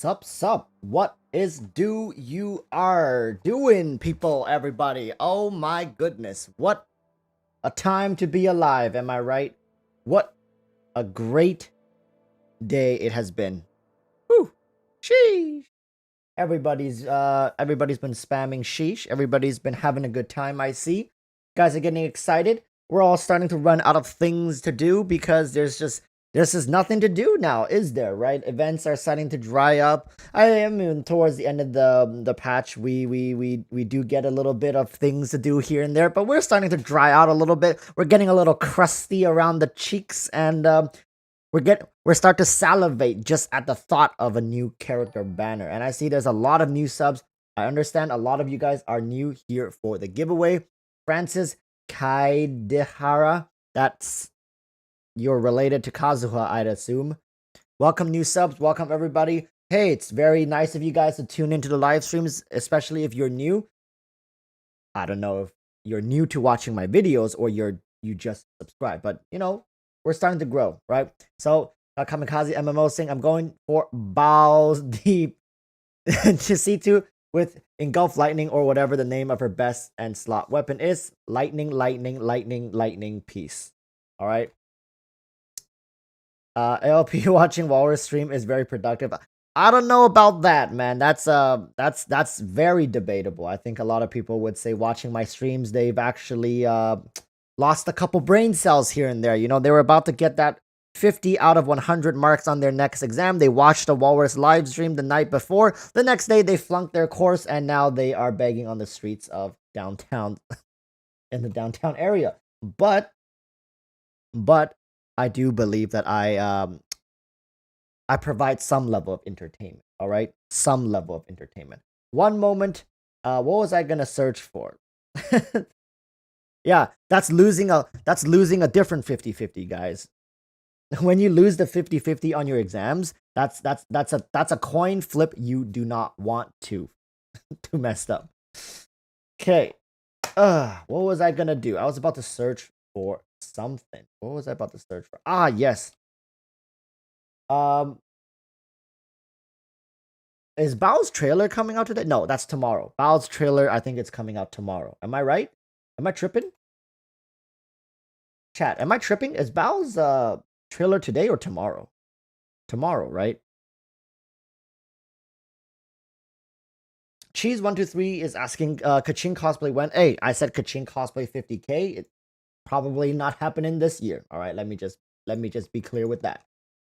Sup? What is do you are doing, people, everybody? Oh my goodness. What a time to be alive, am I right? What a great day it has been. Whew. Sheesh. Everybody's been spamming sheesh. Everybody's been having a good time, I see. Guys are getting excited. We're all starting to run out of things to do because there's just nothing to do now, is there, right? Events are starting to dry up. I am towards the end of the patch. We do get a little bit of things to do here and there, but we're starting to dry out a little bit. We're getting a little crusty around the cheeks, and we're start to salivate just at the thought of a new character banner. And I see there's a lot of new subs. I understand a lot of you guys are new here for the giveaway. Francis Kaidehara, that's you're related to Kazuha, I'd assume. Welcome new subs, welcome everybody. Hey, it's very nice of you guys to tune into the live streams, especially if you're new. I don't know if you're new to watching my videos or you just subscribe, but you know, we're starting to grow, right? So Kamikaze MMO saying I'm going for Baal's Deep to C2 with Engulf Lightning, or whatever the name of her best and slot weapon is. Lightning, peace. Alright. ALP watching Walrus stream is very productive. I don't know about that, man. That's very debatable. I think a lot of people would say watching my streams, they've actually lost a couple brain cells here and there. You know, they were about to get that 50 out of 100 marks on their next exam. They watched a Walrus live stream the night before. The next day, they flunked their course, and now they are begging on the streets of downtown, in the downtown area. But I do believe that I provide some level of entertainment. All right, some level of entertainment. One moment, what was I gonna search for? Yeah, that's losing a different 50-50, guys. When you lose the 50-50 on your exams, that's a coin flip you do not want to mess up. Okay. What was I gonna do? I was about to search for something. What was I about to search for? Ah, yes. Is Baal's trailer coming out today? No, that's tomorrow. Baal's trailer, I think it's coming out tomorrow. Am I right? Am I tripping? Chat, am I tripping? Is Baal's trailer today or tomorrow? Tomorrow, right? Cheese123 is asking Kaching cosplay when? Hey, I said Kaching cosplay 50K. It's probably not happening this year. All right, let me just be clear with that.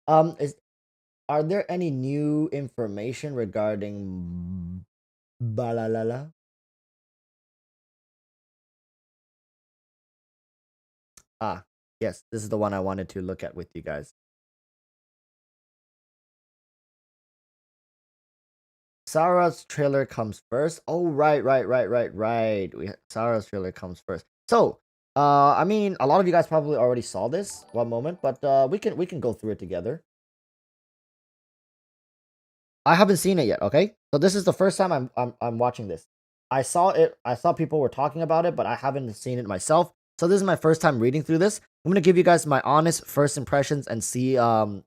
Are there any new information regarding Balalala? Ah, yes, this is the one I wanted to look at with you guys. Sarah's trailer comes first. Oh, right. Sarah's trailer comes first. So, I mean, a lot of you guys probably already saw this. One moment, but we can go through it together. I haven't seen it yet. Okay, so this is the first time I'm watching this. I saw it. I saw people were talking about it, but I haven't seen it myself. So this is my first time reading through this. I'm gonna give you guys my honest first impressions and see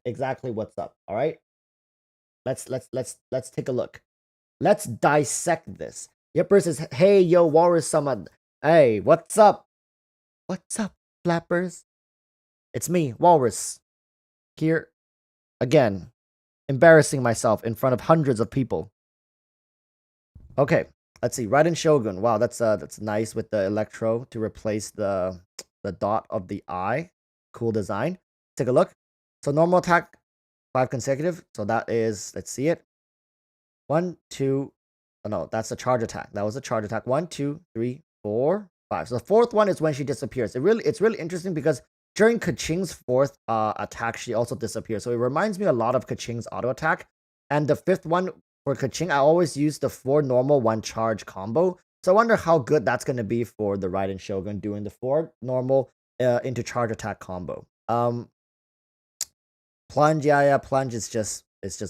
exactly what's up. All right, let's take a look. Let's dissect this. Yipper says, "Hey, yo, Walrus Summon. Hey, what's up? What's up, flappers? It's me, Walrus, here again, embarrassing myself in front of hundreds of people." Okay, let's see. Raiden Shogun. Wow, that's nice with the electro to replace the dot of the eye. Cool design. Take a look. So normal attack, 5 consecutive. So that is, let's see it. 1, 2. Oh no, that's a charge attack. That was a charge attack. 1, 2, 3, 4, 5. So the fourth one is when she disappears. It's really interesting because during Kaching's fourth attack, she also disappears. So it reminds me a lot of Kaching's auto attack. And the fifth one for Kaching, I always use the 4 normal 1 charge combo. So I wonder how good that's going to be for the Raiden Shogun doing the 4 normal into charge attack combo. Plunge, yeah, plunge is just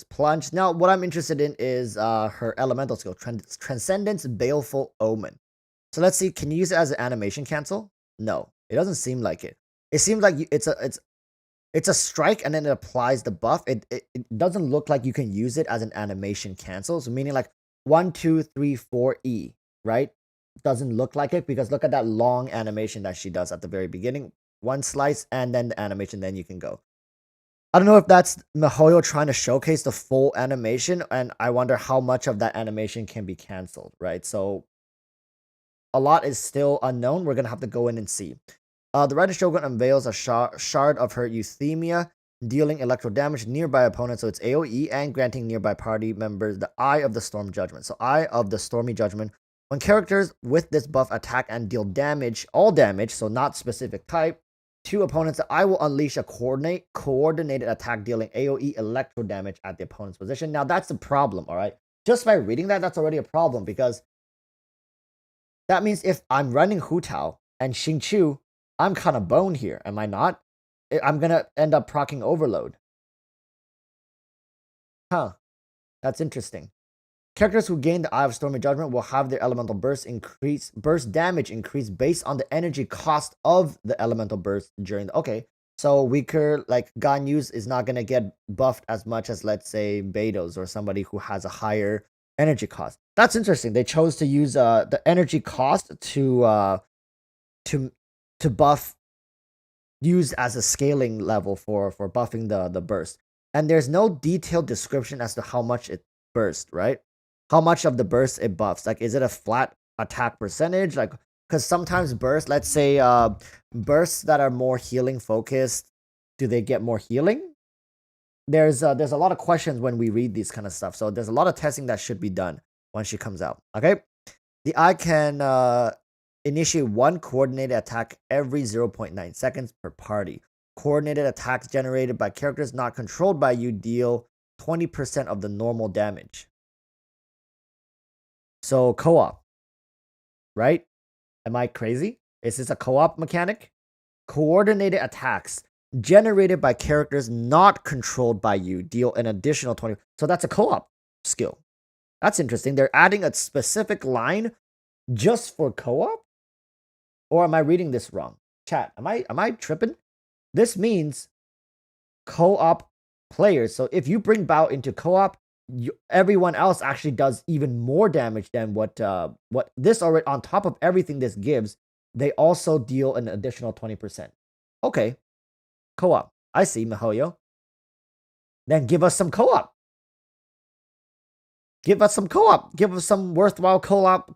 plunge. Now, what I'm interested in is her elemental skill, Transcendence Baleful Omen. So let's see, can you use it as an animation cancel? No, it doesn't seem like it. It seems like it's it's a strike and then it applies the buff. It doesn't look like you can use it as an animation cancel. So meaning like 1, 2, 3, 4 E, right? Doesn't look like it because look at that long animation that she does at the very beginning. One slice and then the animation, then you can go. I don't know if that's MiHoYo trying to showcase the full animation, and I wonder how much of that animation can be canceled, right? So a lot is still unknown. We're gonna have to go in and see. The Red Shogun unveils a shard of her Euthymia, dealing electro damage to nearby opponents, so it's AoE, and granting nearby party members the Eye of the Storm Judgment. So Eye of the Stormy Judgment. When characters with this buff attack and deal damage, all damage, so not specific type, to opponents, the Eye will unleash a coordinated attack dealing AoE electro damage at the opponent's position. Now that's the problem, all right? Just by reading that, that's already a problem because that means if I'm running Hu Tao and Xing Chu, I'm kind of boned here, am I not? I'm gonna end up proccing Overload. Huh. That's interesting. Characters who gain the Eye of Stormy Judgment will have their elemental burst damage increase based on the energy cost of the elemental burst during the... Okay, so weaker, like Ganyu's is not gonna get buffed as much as, let's say, Beto's or somebody who has a higher energy cost. That's interesting. They chose to use the energy cost to buff, used as a scaling level for buffing the burst. And there's no detailed description as to how much it burst, right? How much of the burst it buffs. Like, is it a flat attack percentage? Like, because sometimes bursts, let's say bursts that are more healing focused, do they get more healing? There's a lot of questions when we read these kind of stuff. So there's a lot of testing that should be done when she comes out. Okay, the Eye can initiate one coordinated attack every 0.9 seconds per party. Coordinated attacks generated by characters not controlled by you deal 20% of the normal damage. So co-op, right? Am I crazy? Is this a co-op mechanic? Coordinated attacks generated by characters not controlled by you deal an additional 20. So that's a co-op skill. That's interesting. They're adding a specific line just for co-op? Or am I reading this wrong? Chat, am I tripping? This means co-op players. So if you bring Baal into co-op, everyone else actually does even more damage than what this already, on top of everything this gives, they also deal an additional 20%. Okay, co-op. I see, MiHoYo. Then give us some co-op. Give us some co-op. Give us some worthwhile co-op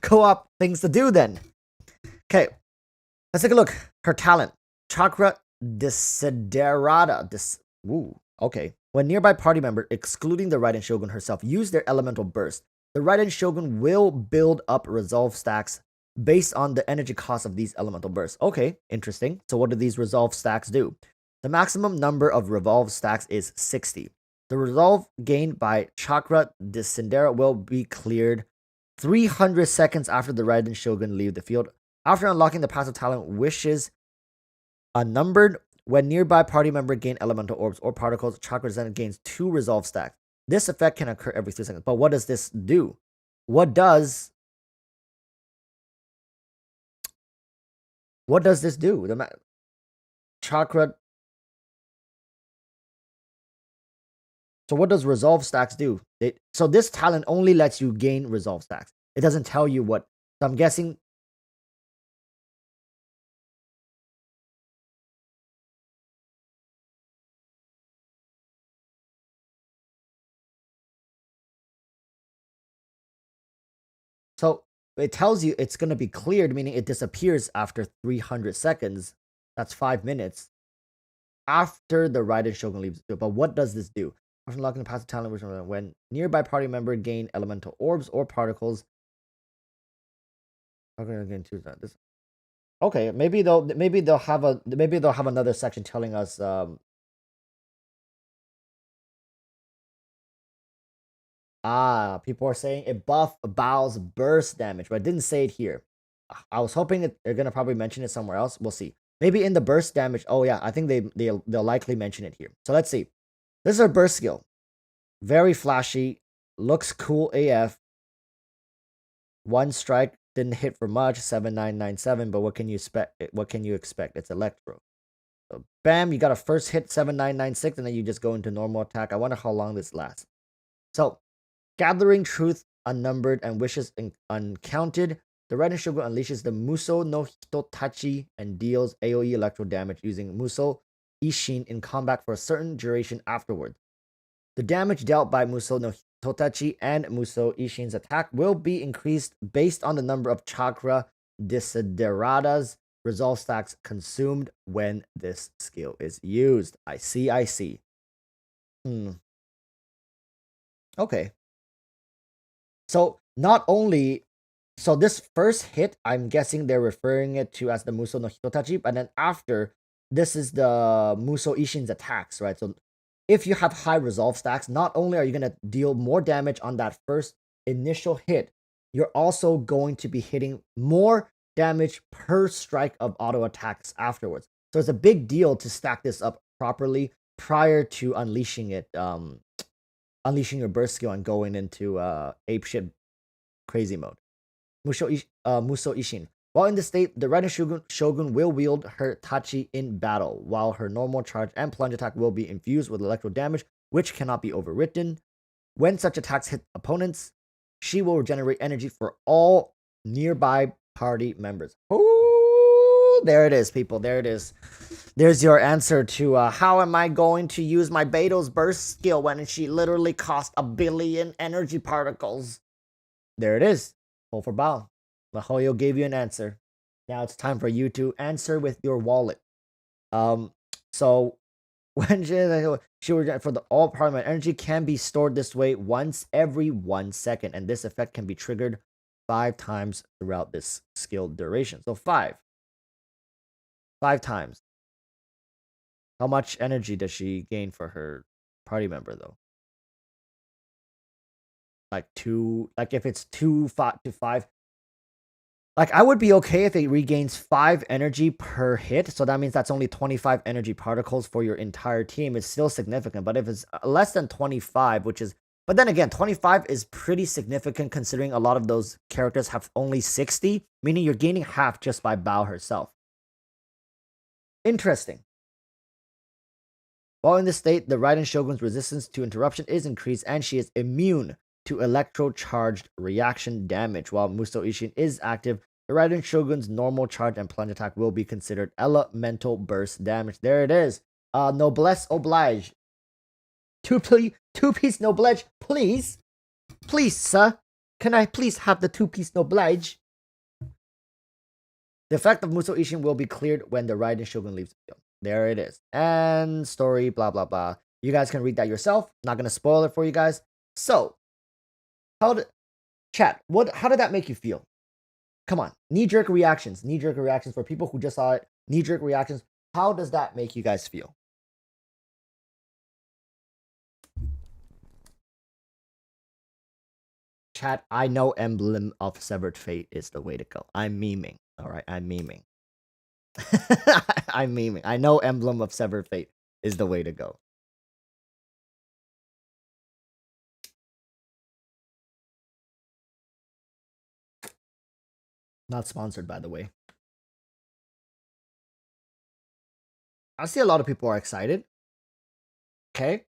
co-op things to do then. Okay, let's take a look. Her talent, Chakra Desiderata. Okay. When nearby party member, excluding the Raiden Shogun herself, use their elemental burst, the Raiden Shogun will build up resolve stacks based on the energy cost of these elemental bursts. Okay, interesting. So what do these resolve stacks do? The maximum number of resolve stacks is 60. The resolve gained by Chakra Descendera will be cleared 300 seconds after the Raiden Shogun leave the field. After unlocking the passive talent wishes unnumbered, when nearby party member gain elemental orbs or particles, Chakra Descendant gains 2 resolve stacks. This effect can occur every 3 seconds. But what does this do? What does this do? The Chakra. So what does resolve stacks do? So this talent only lets you gain resolve stacks. It doesn't tell you what. So I'm guessing. So it tells you it's going to be cleared, meaning it disappears after 300 seconds. That's 5 minutes after the Raiden Shogun leaves the field. But what does this do? After unlocking the passive talent, when nearby party member gain elemental orbs or particles. Okay, again, choose that. This. Okay, maybe they'll have another section telling us. People are saying it buff Baal's burst damage, but I didn't say it here. I was hoping that they're gonna probably mention it somewhere else. We'll see. Maybe in the burst damage. Oh yeah, I think they'll likely mention it here. So let's see. This is our burst skill. Very flashy. Looks cool AF. One strike didn't hit for much. 7997. But what can you expect? It's electro. So bam, you got a first hit 7996, and then you just go into normal attack. I wonder how long this lasts. So, gathering truth unnumbered and wishes uncounted, the Red Shogun unleashes the Muso no Hitotachi and deals AoE electro damage using Muso Ishin in combat for a certain duration afterwards. The damage dealt by Muso no Hitotachi and Muso Ishin's attack will be increased based on the number of chakra desideratas resolve stacks consumed when this skill is used. I see. Okay. So not only, so this first hit, I'm guessing they're referring it to as the Muso no Hitotachi, but then after, this is the Muso Ishin's attacks, right? So if you have high resolve stacks, not only are you going to deal more damage on that first initial hit, you're also going to be hitting more damage per strike of auto attacks afterwards. So it's a big deal to stack this up properly prior to unleashing it, unleashing your burst skill and going into apeshit crazy mode. Muso Ishin. While in the state, the Red Shogun will wield her Tachi in battle, while her normal charge and plunge attack will be infused with electro damage, which cannot be overwritten. When such attacks hit opponents, she will regenerate energy for all nearby party members. Oh, there it is, people. There it is. There's your answer to how am I going to use my Beto's burst skill when she literally cost 1 billion energy particles. There it is. Pull for Baal. Mahoyo gave you an answer. Now it's time for you to answer with your wallet. So when she for the all parliament energy can be stored this way once every 1 second, and this effect can be triggered 5 times throughout this skill duration. So 5 times. How much energy does she gain for her party member though? Like 2, like if it's 5, like I would be okay if it regains 5 energy per hit. So that means that's only 25 energy particles for your entire team. It's still significant. But if it's less than 25, which is, but then again, 25 is pretty significant considering a lot of those characters have only 60, meaning you're gaining half just by Baal herself. Interesting. While in this state, the Raiden Shogun's resistance to interruption is increased and she is immune to electro-charged reaction damage. While Muso Ishin is active, the Raiden Shogun's normal charge and plunge attack will be considered elemental burst damage. There it is. Noblesse oblige. Two-piece noblesse, please. Please, sir. Can I please have the two-piece noblesse? The effect of Muso Ishin will be cleared when the Raiden Shogun leaves the field. There it is. And story, blah, blah, blah. You guys can read that yourself. Not going to spoil it for you guys. So, how did that make you feel? Come on. Knee-jerk reactions. Knee-jerk reactions for people who just saw it. Knee-jerk reactions. How does that make you guys feel? Chat, I know Emblem of Severed Fate is the way to go. I'm memeing. Alright, I'm memeing. I'm memeing. I know Emblem of Severed Fate is the way to go. Not sponsored, by the way. I see a lot of people are excited. Okay.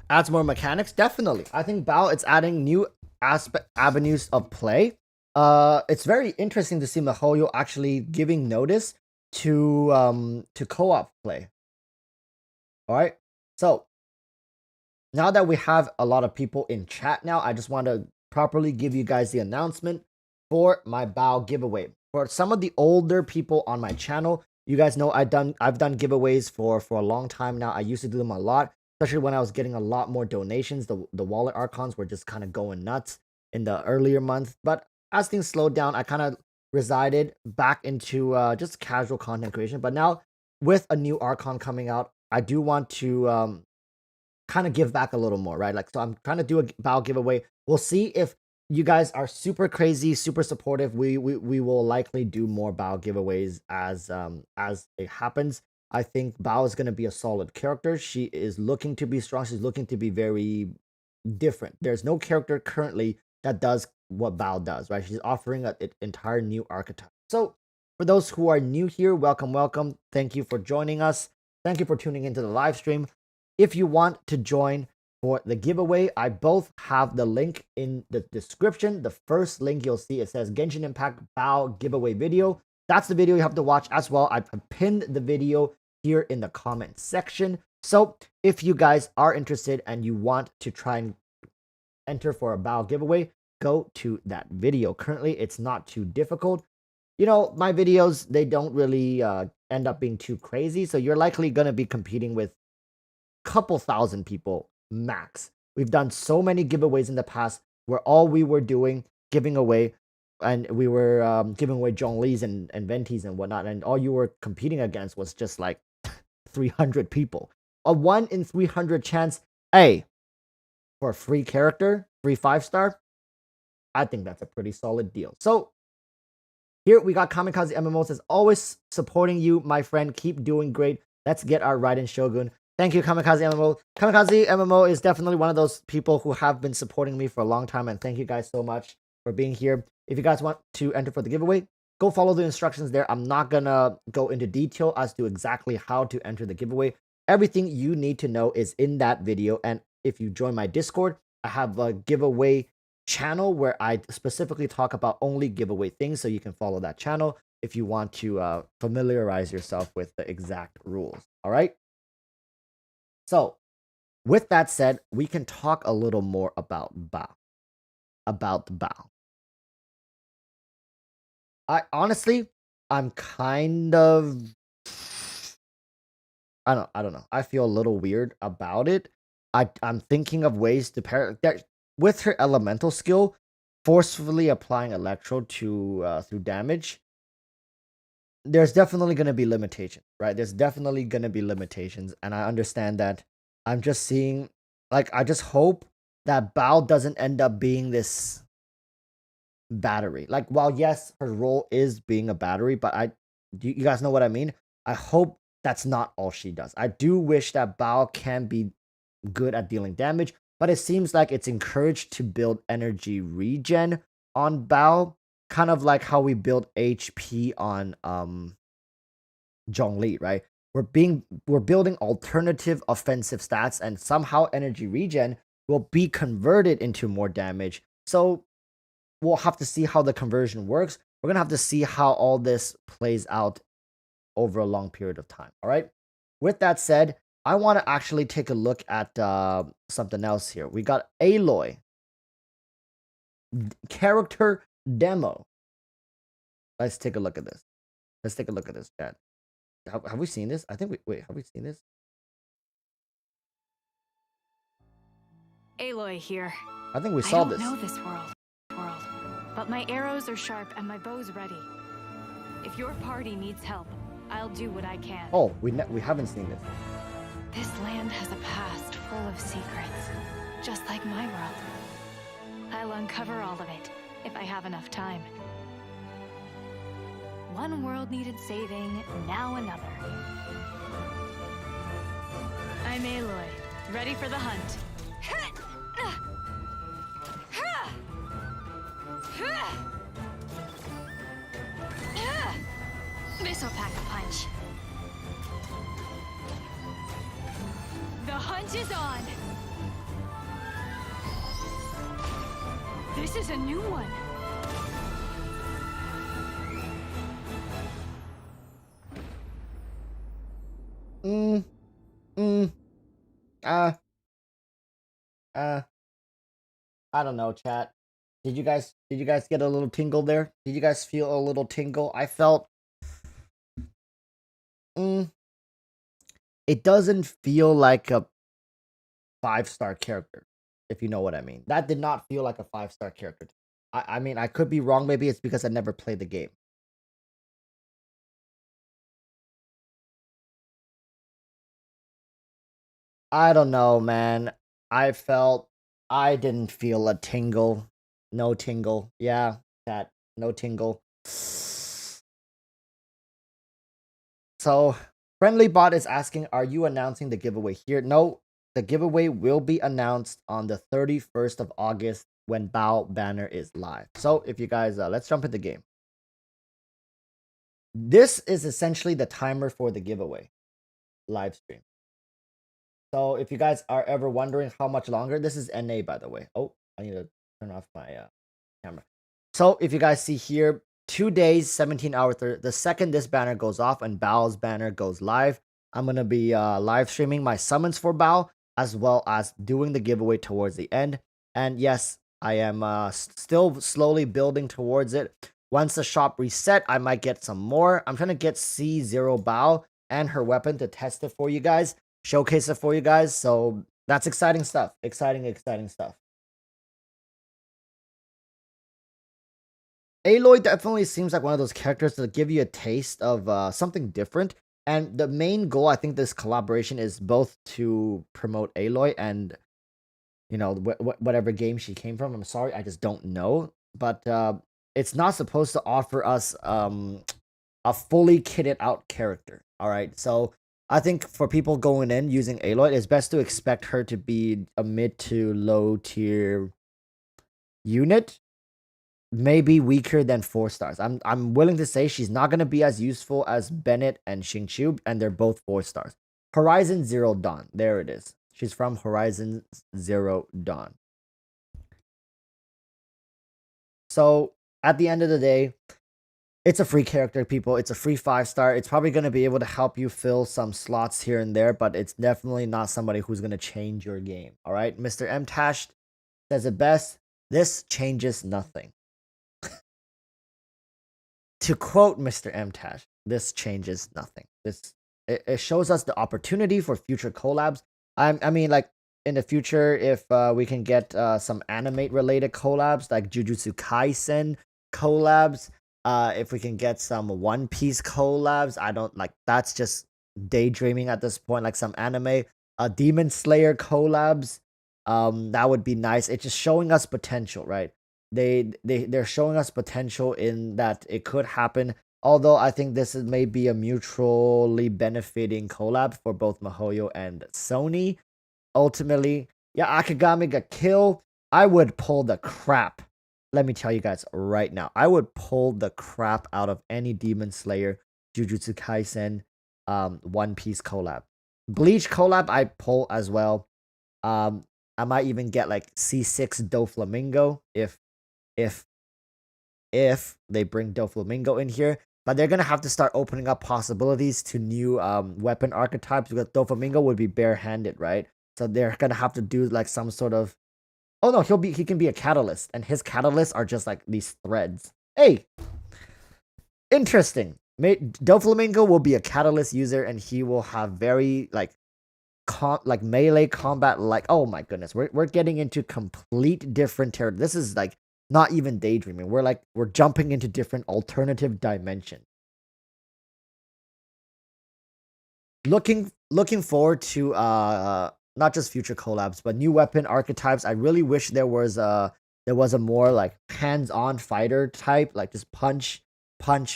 Adds more mechanics? Definitely. I think Baal, it's adding new avenues of play. It's very interesting to see Mihoyo actually giving notice to co-op play. Alright. So now that we have a lot of people in chat now, I just want to properly give you guys the announcement for my Baal giveaway. For some of the older people on my channel, you guys know I've done giveaways for a long time now. I used to do them a lot, especially when I was getting a lot more donations. The wallet archons were just kind of going nuts in the earlier months. But as things slowed down, I kind of resided back into just casual content creation. But now with a new archon coming out, I do want to kind of give back a little more, right? Like, so I'm trying to do a Baal giveaway. We'll see if you guys are super crazy, super supportive. We will likely do more Baal giveaways as it happens. I think Baal is going to be a solid character. She is looking to be strong. She's looking to be very different. There's no character currently that does what Baal does, right? She's offering an entire new archetype. So For those who are new here, welcome, welcome. Thank you for joining us. Thank you for tuning into the live stream. If you want to join for the giveaway, I both have the link in the description. The first link you'll see, it says Genshin Impact Baal giveaway video. That's the video you have to watch as well. I pinned the video here in the comment section. So if you guys are interested and you want to try and enter for a Baal giveaway, go to that video. Currently, it's not too difficult. You know, my videos, they don't really end up being too crazy. So you're likely going to be competing with a couple thousand people max. We've done so many giveaways in the past where all we were doing, giving away, and we were giving away Zhongli's and Ventis and whatnot. And all you were competing against was just like 300 people. A 1 in 300 chance, hey, for a free character, free 5-star, I think that's a pretty solid deal. So here we got Kamikaze MMOs as always supporting you, my friend. Keep doing great. Let's get our Raiden Shogun. Thank you, Kamikaze MMO. Kamikaze MMO is definitely one of those people who have been supporting me for a long time, and thank you guys so much for being here. If you guys want to enter for the giveaway, go follow the instructions there. I'm not gonna go into detail as to exactly how to enter the giveaway. Everything you need to know is in that video, and if you join my Discord, I have a giveaway channel where I specifically talk about only giveaway things, so you can follow that channel if you want to familiarize yourself with the exact rules. All right. So, with that said, we can talk a little more about Baal. About Baal. I'm kind of, I don't know. I feel a little weird about it. I'm thinking of ways to pair that with her elemental skill, forcefully applying electro to through damage. There's definitely going to be limitations, right? There's definitely going to be limitations, and I understand that. I'm just seeing, like, I just hope that Baal doesn't end up being this battery. Like, while yes, her role is being a battery, but you guys know what I mean? I hope that's not all she does. I do wish that Baal can be good at dealing damage, but it seems like it's encouraged to build energy regen on Baal, kind of like how we build HP on Zhongli, right? We're building alternative offensive stats, and somehow energy regen will be converted into more damage. So we'll have to see how the conversion works. We're gonna have to see how all this plays out over a long period of time. All right. With that said, I want to actually take a look at something else here. We got Aloy character demo. Let's take a look at this. Let's take a look at this, chat. Have we seen this? I think wait, have we seen this? Aloy here. I think we saw this. I don't know this world, but my arrows are sharp and my bow's ready. If your party needs help, I'll do what I can. Oh, we haven't seen this. This land has a past full of secrets, just like my world. I'll uncover all of it, if I have enough time. One world needed saving, now another. I'm Aloy, ready for the hunt. This'll pack a punch. The hunt is on! This is a new one. I don't know, chat. Did you guys get a little tingle there? Did you guys feel a little tingle? I felt it doesn't feel like a 5-star character, if you know what I mean. That did not feel like a 5-star character. I mean, I could be wrong. Maybe it's because I never played the game. I don't know, man. I didn't feel a tingle. No tingle. Yeah, that. No tingle. So, Friendly Bot is asking, are you announcing the giveaway here? No, the giveaway will be announced on the 31st of August when Baal banner is live. So, if you guys, let's jump into the game. This is essentially the timer for the giveaway live stream. So if you guys are ever wondering how much longer, this is NA, by the way. Oh, I need to turn off my camera. So if you guys see here, 2 days, 17 hours, the second this banner goes off and Baal's banner goes live, I'm going to be live streaming my summons for Baal, as well as doing the giveaway towards the end. And yes, I am still slowly building towards it. Once the shop reset, I might get some more. I'm trying to get C0 Baal and her weapon to test it for you guys, showcase it for you guys. So that's exciting stuff. Exciting stuff. Aloy definitely seems like one of those characters that give you a taste of something different. And the main goal, I think, this collaboration is both to promote Aloy and, you know, whatever game she came from. I'm sorry, I just don't know. But it's not supposed to offer us a fully kitted out character. All right, so I think for people going in using Aloy, it's best to expect her to be a mid to low tier unit, maybe weaker than 4 stars. I'm willing to say she's not gonna be as useful as Bennett and Xingqiu, and they're both 4 stars. Horizon Zero Dawn. There it is. She's from Horizon Zero Dawn. So at the end of the day, it's a free character, people. It's a free 5-star. It's probably going to be able to help you fill some slots here and there, but it's definitely not somebody who's going to change your game. All right, Mr. M Tash says it best. This changes nothing. To quote Mr. M Tash, this changes nothing. It shows us the opportunity for future collabs. I mean, like in the future, if we can get some animate related collabs, like Jujutsu Kaisen collabs, if we can get some One Piece collabs, I don't like, that's just daydreaming at this point. Like some anime, Demon Slayer collabs, that would be nice. It's just showing us potential, right? They're showing us potential in that it could happen. Although I think this is maybe a mutually benefiting collab for both MiHoYo and Sony. Ultimately, yeah, Akagami got killed. I would pull the crap. Let me tell you guys right now. I would pull the crap out of any Demon Slayer, Jujutsu Kaisen, One Piece collab. Bleach collab, I pull as well. I might even get like C6 Doflamingo if they bring Doflamingo in here. But they're gonna have to start opening up possibilities to new weapon archetypes, because Doflamingo would be barehanded, right? So they're gonna have to do like some sort of, oh no, he can be a catalyst, and his catalysts are just like these threads. Hey, interesting. Doflamingo will be a catalyst user, and he will have very like melee combat. Like, oh my goodness, we're getting into complete different territory. This is like not even daydreaming. We're jumping into different alternative dimensions. Looking forward to not just future collabs, but new weapon archetypes. I really wish there was a more like hands-on fighter type, like just punch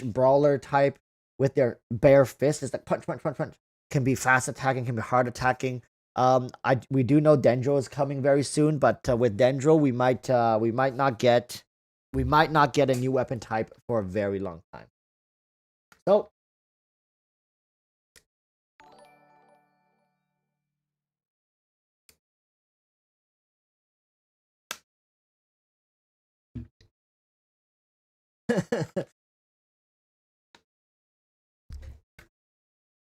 brawler type with their bare fist. It's like punch. Can be fast attacking, can be hard attacking. We do know Dendro is coming very soon, but with Dendro, we might not get a new weapon type for a very long time. So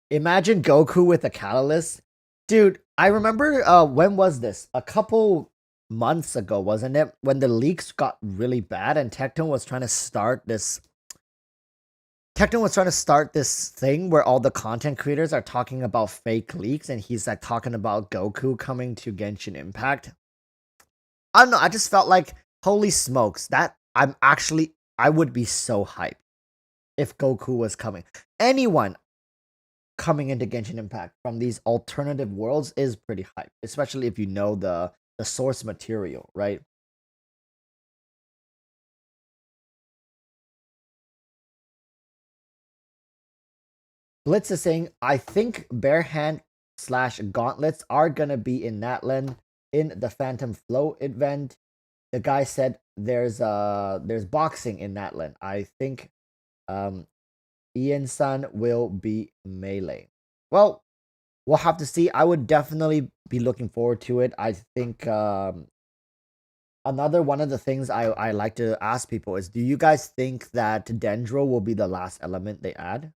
imagine Goku with a catalyst. Dude, I remember when was this? A couple months ago, wasn't it? When the leaks got really bad and Tecton was trying to start this thing where all the content creators are talking about fake leaks, and he's like talking about Goku coming to Genshin Impact. I don't know, I just felt like, holy smokes, I would be so hyped if Goku was coming. Anyone coming into Genshin Impact from these alternative worlds is pretty hype, especially if you know the source material, right? Blitz is saying, I think Barehand / Gauntlets are gonna be in Natlan in the Phantom Flow event. The guy said there's boxing in Natlan. I think Ian-san will be melee. Well, we'll have to see. I would definitely be looking forward to it. I think another one of the things I like to ask people is, do you guys think that Dendro will be the last element they add?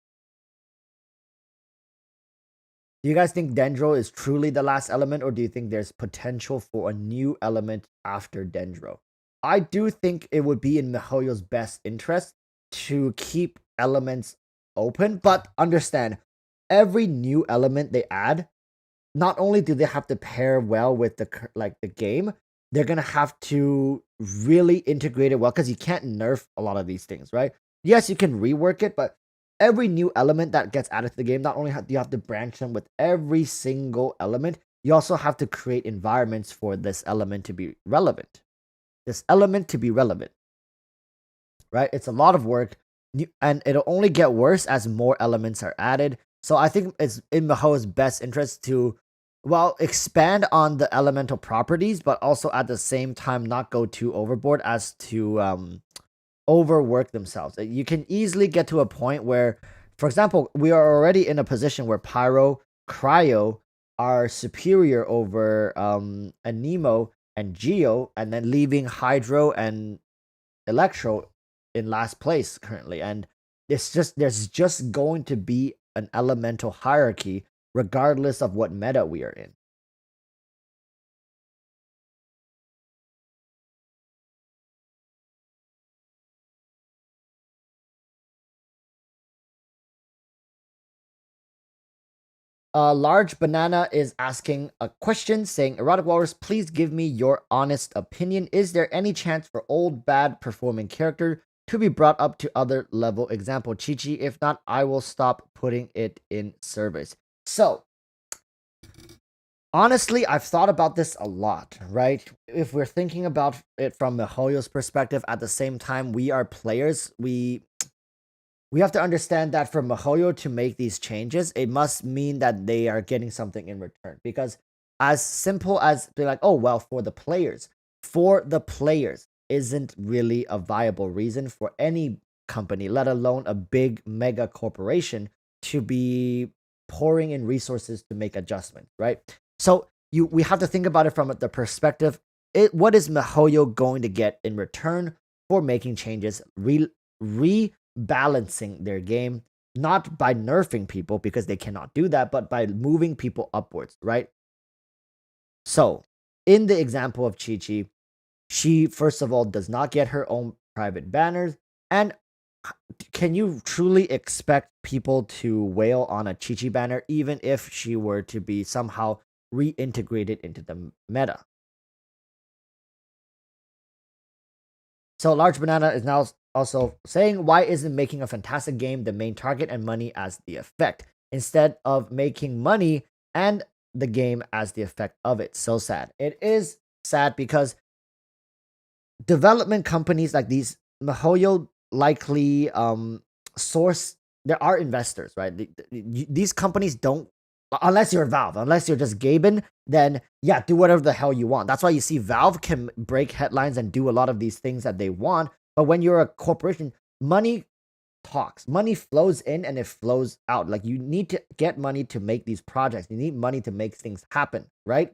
Do you guys think Dendro is truly the last element, or do you think there's potential for a new element after Dendro? I do think it would be in MiHoYo's best interest to keep elements open, but understand every new element they add, not only do they have to pair well with the game, they're gonna have to really integrate it well because you can't nerf a lot of these things, right? Yes, you can rework it, but every new element that gets added to the game, not only do you have to branch them with every single element, you also have to create environments for this element to be relevant. This element to be relevant, right? It's a lot of work, and it'll only get worse as more elements are added. So I think it's in MiHoYo's best interest to, well, expand on the elemental properties, but also at the same time not go too overboard as to overwork themselves. You can easily get to a point where, for example, we are already in a position where Pyro, Cryo are superior over Anemo and Geo, and then leaving Hydro and Electro in last place currently. And there's just going to be an elemental hierarchy regardless of what meta we are in. Large Banana is asking a question saying, Erotic Walrus, please give me your honest opinion. Is there any chance for old bad performing character to be brought up to other level? Example, Chi-Chi. If not, I will stop putting it in service. So, honestly, I've thought about this a lot, right? If we're thinking about it from MiHoYo's perspective, at the same time, we are players. We have to understand that for MiHoYo to make these changes, it must mean that they are getting something in return. Because as simple as be like, oh, well, for the players isn't really a viable reason for any company, let alone a big mega corporation, to be pouring in resources to make adjustments, right? So we have to think about it from the perspective, what is MiHoYo going to get in return for making changes, rebalancing their game, not by nerfing people because they cannot do that, but by moving people upwards, right? So, in the example of Chi-Chi, she, first of all, does not get her own private banners. And can you truly expect people to wail on a Chi-Chi banner, even if she were to be somehow reintegrated into the meta? So Large Banana is now also saying, why isn't making a fantastic game the main target and money as the effect, instead of making money and the game as the effect of it? So sad. It is sad because development companies like these, MiHoYo likely source, there are investors, right? These companies don't, unless you're Valve, unless you're just Gaben, then yeah, do whatever the hell you want. That's why you see Valve can break headlines and do a lot of these things that they want. But when you're a corporation, money talks. Money flows in and it flows out. Like, you need to get money to make these projects. You need money to make things happen, right?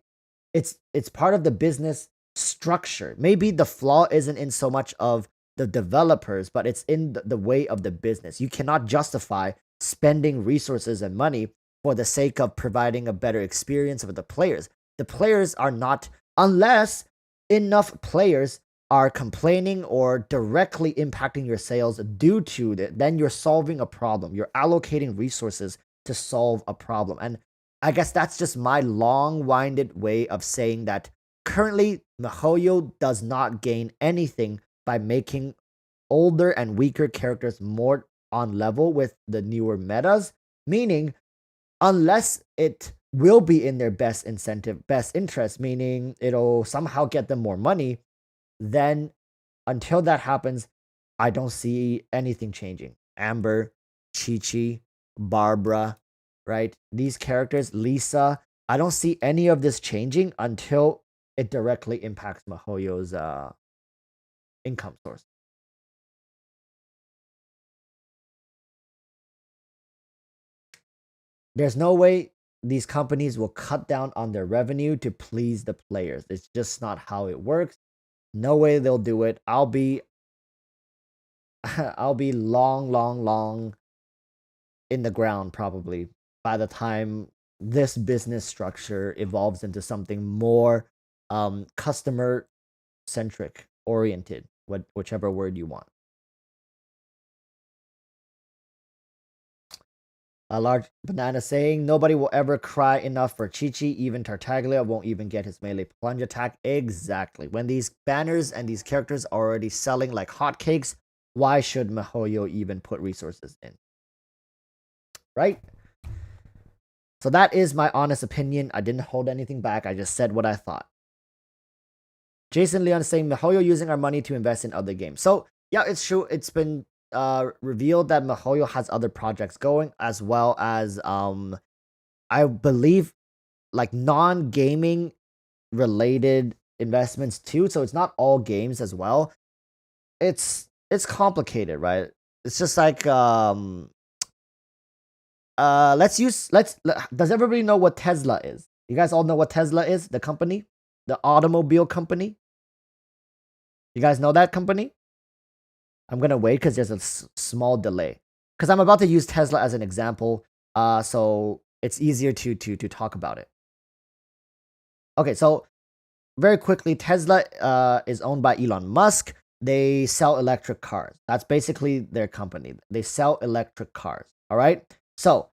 It's part of the business structure. Maybe the flaw isn't in so much of the developers, but it's in the way of the business. You cannot justify spending resources and money for the sake of providing a better experience for the players. The players are not, unless enough players are complaining or directly impacting your sales due to it, then you're solving a problem. You're allocating resources to solve a problem. And I guess that's just my long-winded way of saying that currently MiHoYo does not gain anything by making older and weaker characters more on level with the newer metas, meaning unless it will be in their best interest, meaning it'll somehow get them more money, then until that happens, I don't see anything changing. Amber, Chi-Chi, Barbara, right? These characters, Lisa, I don't see any of this changing until it directly impacts MiHoYo's income source. There's no way these companies will cut down on their revenue to please the players. It's just not how it works. No way they'll do it. I'll be I'll be long, long, long in the ground probably by the time this business structure evolves into something more customer centric oriented, whichever word you want. A large banana saying nobody will ever cry enough for Chi-Chi. Even Tartaglia won't even get his melee plunge attack. Exactly. When these banners and these characters are already selling like hotcakes, why should MiHoYo even put resources in? Right? So that is my honest opinion. I didn't hold anything back. I just said what I thought. Jason Leon is saying MiHoYo using our money to invest in other games. So yeah, it's true. It's been revealed that MiHoYo has other projects going, as well as I believe like non-gaming related investments too. So it's not all games as well. It's complicated, right? It's just like does everybody know what Tesla is? You guys all know what Tesla is? The company? The automobile company? You guys know that company? I'm gonna wait because there's a small delay. Because I'm about to use Tesla as an example, so it's easier to talk about it. Okay, so very quickly, Tesla is owned by Elon Musk. They sell electric cars. That's basically their company. They sell electric cars. All right. So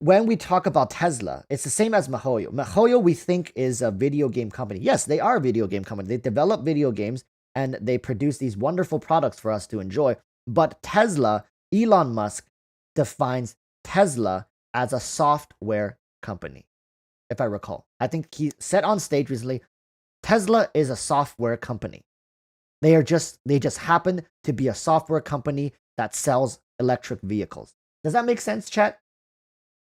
when we talk about Tesla, it's the same as MiHoYo. MiHoYo, we think, is a video game company. Yes, they are a video game company. They develop video games and they produce these wonderful products for us to enjoy. But Tesla, Elon Musk defines Tesla as a software company, if I recall. I think he said on stage recently, Tesla is a software company. They just happen to be a software company that sells electric vehicles. Does that make sense, chat?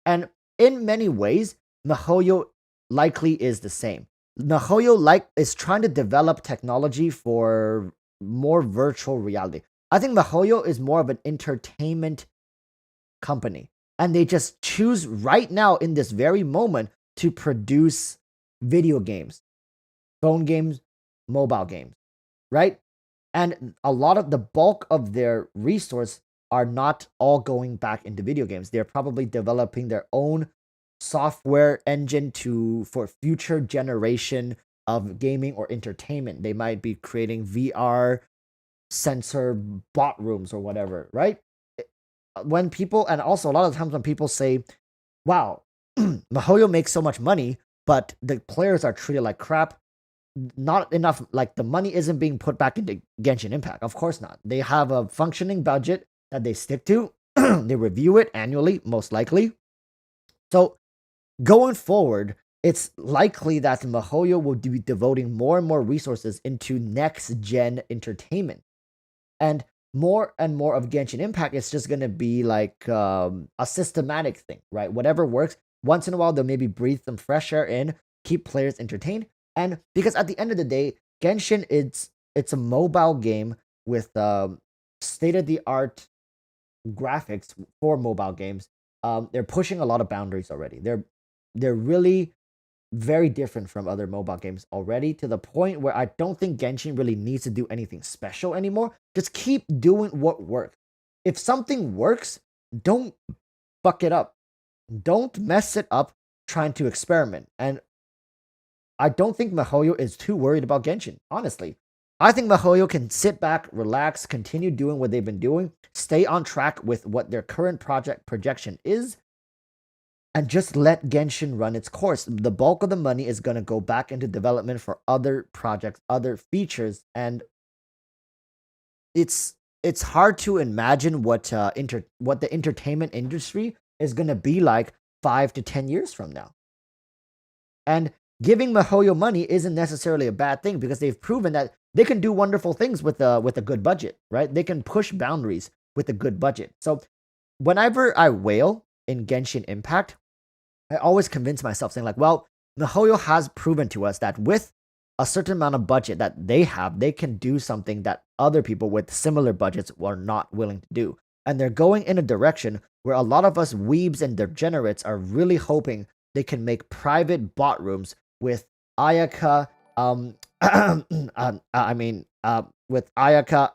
And in many ways, MiHoYo likely is the same. MiHoYo is trying to develop technology for more virtual reality. I think MiHoYo is more of an entertainment company. And they just choose right now in this very moment to produce video games, phone games, mobile games, right? And a lot of the bulk of their resource are not all going back into video games. They're probably developing their own software engine for future generation of gaming or entertainment. They might be creating VR sensor bot rooms or whatever, right? When people, and also a lot of times when people say, wow, MiHoYo makes so much money, but the players are treated like crap, not enough, like the money isn't being put back into Genshin Impact. Of course not. They have a functioning budget that they stick to. They review it annually, most likely. So going forward, it's likely that MiHoYo will be devoting more and more resources into next-gen entertainment. And more of Genshin Impact is just going to be like a systematic thing, right? Whatever works. Once in a while, they'll maybe breathe some fresh air in, keep players entertained. And because at the end of the day, Genshin, it's a mobile game with state-of-the-art graphics for mobile games. They're pushing a lot of boundaries already. They're really very different from other mobile games already, to the point where I don't think Genshin really needs to do anything special anymore. Just keep doing what works. If something works, don't fuck it up. Don't mess it up trying to experiment. And I don't think MiHoYo is too worried about Genshin, honestly. I think MiHoYo can sit back, relax, continue doing what they've been doing, stay on track with what their current project projection is, and just let Genshin run its course. The bulk of the money is going to go back into development for other projects, other features, and it's hard to imagine what the entertainment industry is going to be like 5 to 10 years from now. And giving MiHoYo money isn't necessarily a bad thing, because they've proven that they can do wonderful things with a good budget, right? They can push boundaries with a good budget. So whenever I wail in Genshin Impact, I always convince myself saying like, well, MiHoYo has proven to us that with a certain amount of budget that they have, they can do something that other people with similar budgets are not willing to do. And they're going in a direction where a lot of us weebs and degenerates are really hoping they can make private bot rooms with Ayaka, with Ayaka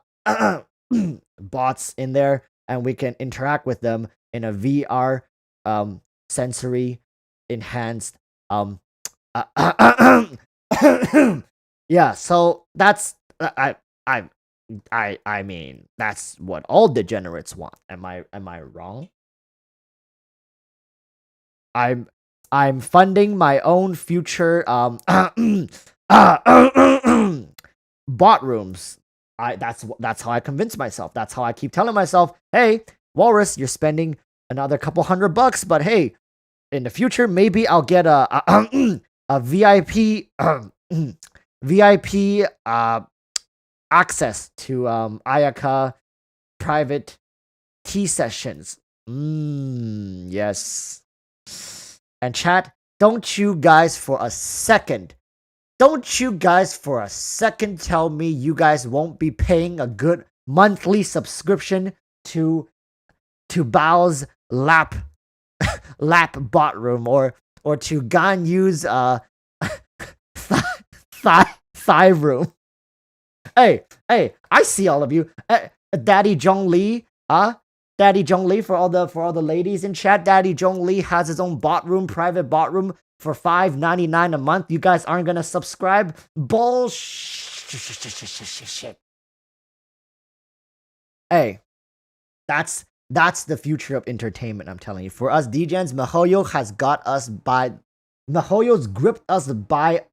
bots in there, and we can interact with them in a VR, sensory enhanced, yeah. So that's I mean, that's what all degenerates want. Am I wrong? I'm funding my own future bot rooms. That's how I convince myself. That's how I keep telling myself, "Hey, Walrus, you're spending another couple $100, but hey, in the future maybe I'll get a VIP VIP access to Ayaka private tea sessions." Yes. And chat, don't you guys for a second tell me you guys won't be paying a good monthly subscription to Baal's lap bot room, or to Ganyu's thigh room. Hey, I see all of you. Daddy Zhongli, Daddy Zhongli, for all the ladies in chat, Daddy Zhongli has his own bot room, private bot room for $5.99 a month. You guys aren't gonna subscribe? Bullshit. Hey, that's the future of entertainment, I'm telling you. For us Degens, MiHoYo MiHoYo's gripped us by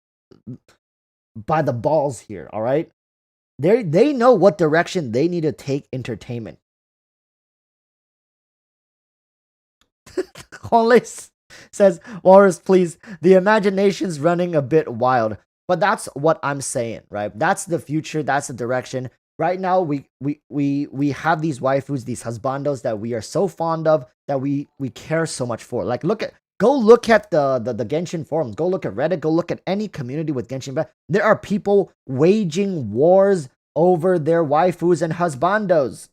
the balls here, all right? They know what direction they need to take entertainment. Hollis says, Walrus, please, the imagination's running a bit wild. But that's what I'm saying, right? That's the future, that's the direction. Right now, we have these waifus, these husbandos that we are so fond of, that we care so much for. Like, go look at the Genshin forums, go look at Reddit, go look at any community with Genshin Impact. There are people waging wars over their waifus and husbandos.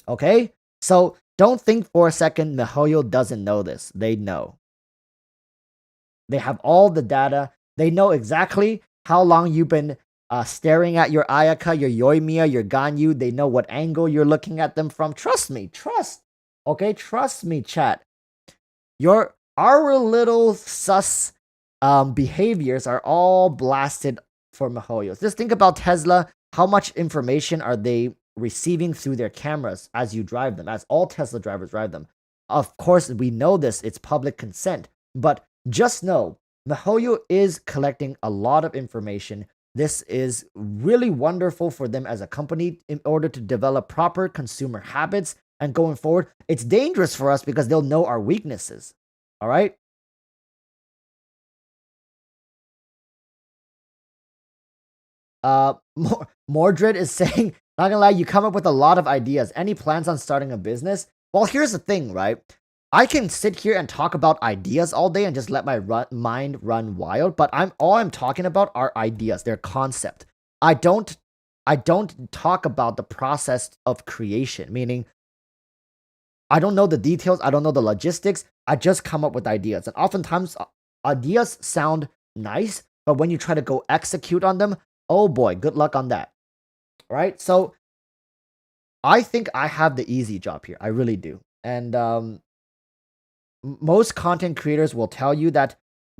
Okay? So don't think for a second MiHoYo doesn't know this. They know. They have all the data. They know exactly how long you've been staring at your Ayaka, your Yoimiya, your Ganyu. They know what angle you're looking at them from. Trust me. Okay? Trust me, chat. Our little sus behaviors are all blasted for MiHoYo. Just think about Tesla. How much information are they receiving through their cameras as you drive them, as all Tesla drivers drive them? Of course, we know this. It's public consent. But just know, MiHoYo is collecting a lot of information. This is really wonderful for them as a company in order to develop proper consumer habits. And going forward, it's dangerous for us because they'll know our weaknesses. All right? Mordred is saying, not gonna lie, you come up with a lot of ideas. Any plans on starting a business? Well, here's the thing, right? I can sit here and talk about ideas all day and just let my mind run wild, but all I'm talking about are ideas, their concept. I don't talk about the process of creation, meaning I don't know the details, I don't know the logistics, I just come up with ideas. And oftentimes ideas sound nice, but when you try to go execute on them, oh boy, good luck on that. Right? So I think I have the easy job here. I really do. And most content creators will tell you that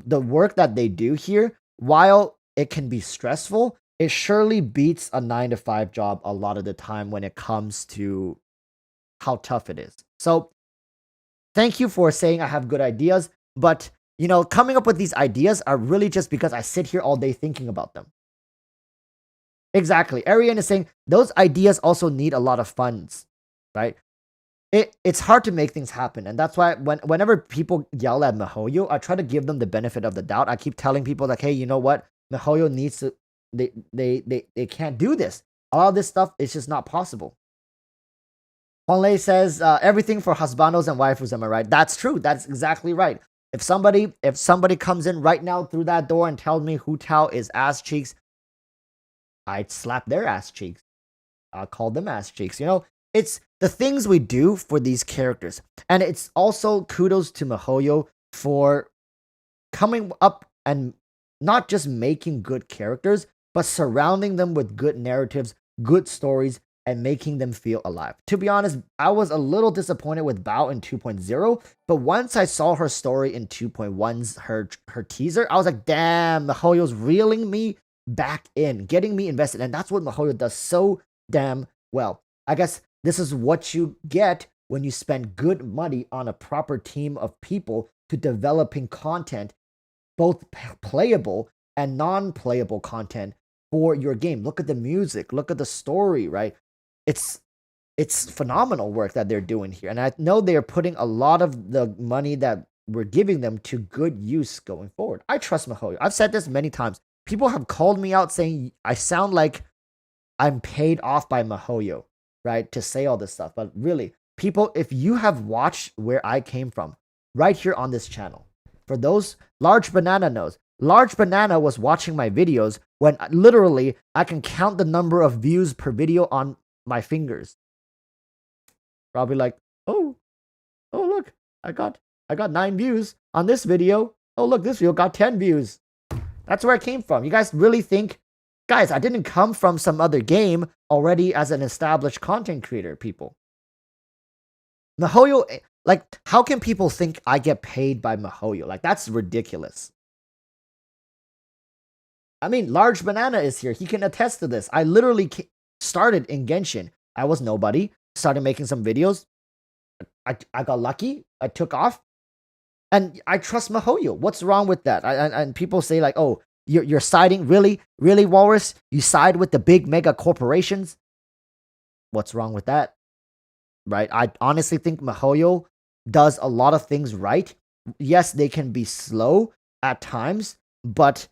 the work that they do here, while it can be stressful, it surely beats a 9-to-5 job a lot of the time when it comes to how tough it is. So thank you for saying I have good ideas, but coming up with these ideas are really just because I sit here all day thinking about them. Exactly. Arian is saying those ideas also need a lot of funds, right? It's hard to make things happen, and that's why whenever people yell at MiHoYo, I try to give them the benefit of the doubt. I keep telling people like, hey, you know what? MiHoYo needs to. They can't do this. All this stuff is just not possible. Honlei says everything for husbandos and waifus. Am I right? That's true. That's exactly right. If somebody comes in right now through that door and tells me Hu Tao is ass cheeks, I'd slap their ass cheeks. I'll call them ass cheeks. it's the things we do for these characters. And it's also kudos to Mihoyo for coming up and not just making good characters, but surrounding them with good narratives, good stories, and making them feel alive. To be honest, I was a little disappointed with Bao in 2.0, but once I saw her story in 2.1's her teaser, I was like, damn, Mihoyo's reeling me back in, getting me invested. And that's what Mihoyo does so damn well. I guess this is what you get when you spend good money on a proper team of people to developing content, both playable and non-playable content for your game. Look at the music, look at the story, right? It's phenomenal work that they're doing here. And I know they're putting a lot of the money that we're giving them to good use going forward. I trust Mihoyo. I've said this many times. People have called me out saying I sound like I'm paid off by Mihoyo, right? To say all this stuff. But really, people, if you have watched where I came from, right here on this channel, for those, Large Banana knows. Large Banana was watching my videos when literally I can count the number of views per video on my fingers. Probably like, oh look, I got 9 views on this video. Oh look, this video got 10 views. That's where I came from. You guys really think, guys, I didn't come from some other game already as an established content creator, people. Mihoyo, like, how can people think I get paid by Mihoyo? Like, that's ridiculous. I mean, Large Banana is here. He can attest to this. I literally started in Genshin. I was nobody. Started making some videos. I got lucky. I took off. And I trust Mihoyo. What's wrong with that? And people say like, oh, you're siding? Really? Really, Walrus? You side with the big mega corporations? What's wrong with that? Right? I honestly think Mihoyo does a lot of things right. Yes, they can be slow at times, but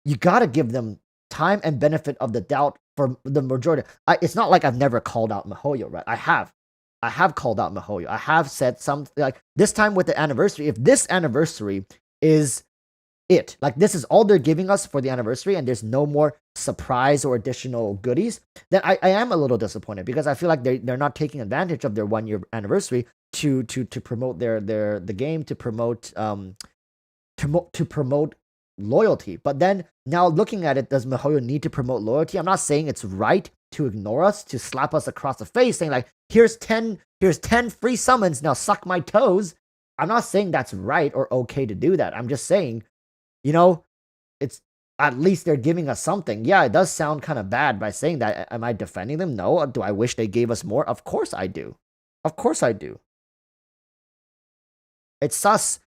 you got to give them time and benefit of the doubt for the majority. It's not like I've never called out Mihoyo, right? I have called out Mihoyo. I have said something like this time with the anniversary. If this anniversary is it, like this is all they're giving us for the anniversary and there's no more surprise or additional goodies, then I am a little disappointed because I feel like they're not taking advantage of their 1-year anniversary to promote the game, to promote loyalty. But then now looking at it, does Mihoyo need to promote loyalty? I'm not saying it's right to ignore us, to slap us across the face saying like, here's 10 free summons, now suck my toes. I'm not saying that's right or okay to do that. I'm just saying, you know, it's at least they're giving us something. Yeah, it does sound kind of bad by saying that. Am I defending them? No. Do I wish they gave us more? Of course I do. Of course I do. It's sus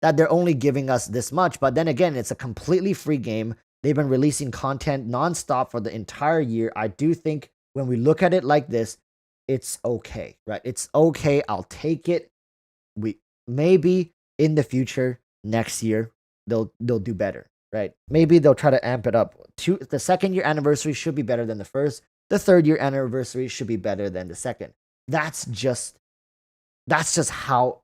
that they're only giving us this much, but then again, it's a completely free game. They've been releasing content nonstop for the entire year. I do think when we look at it like this, it's okay, right? It's okay. I'll take it. We maybe in the future, next year, they'll do better, right? Maybe they'll try to amp it up. The 2nd year anniversary should be better than the first. The 3rd year anniversary should be better than the second. That's just how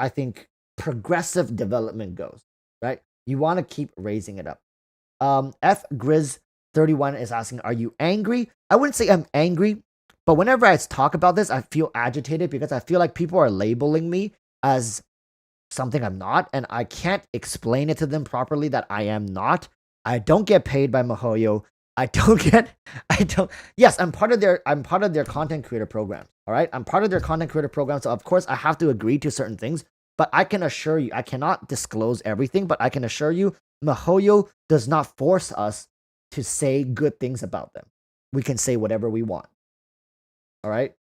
I think progressive development goes, right? You want to keep raising it up. F Grizz 31 is asking, are you angry? I wouldn't say I'm angry, but whenever I talk about this, I feel agitated because I feel like people are labeling me as something I'm not, and I can't explain it to them properly that I am not. I don't get paid by Mihoyo. Yes, I'm part of their content creator program. All right. I'm part of their content creator program. So of course I have to agree to certain things, but I can assure you, I cannot disclose everything, but I can assure you, Mihoyo does not force us to say good things about them. We can say whatever we want. All right.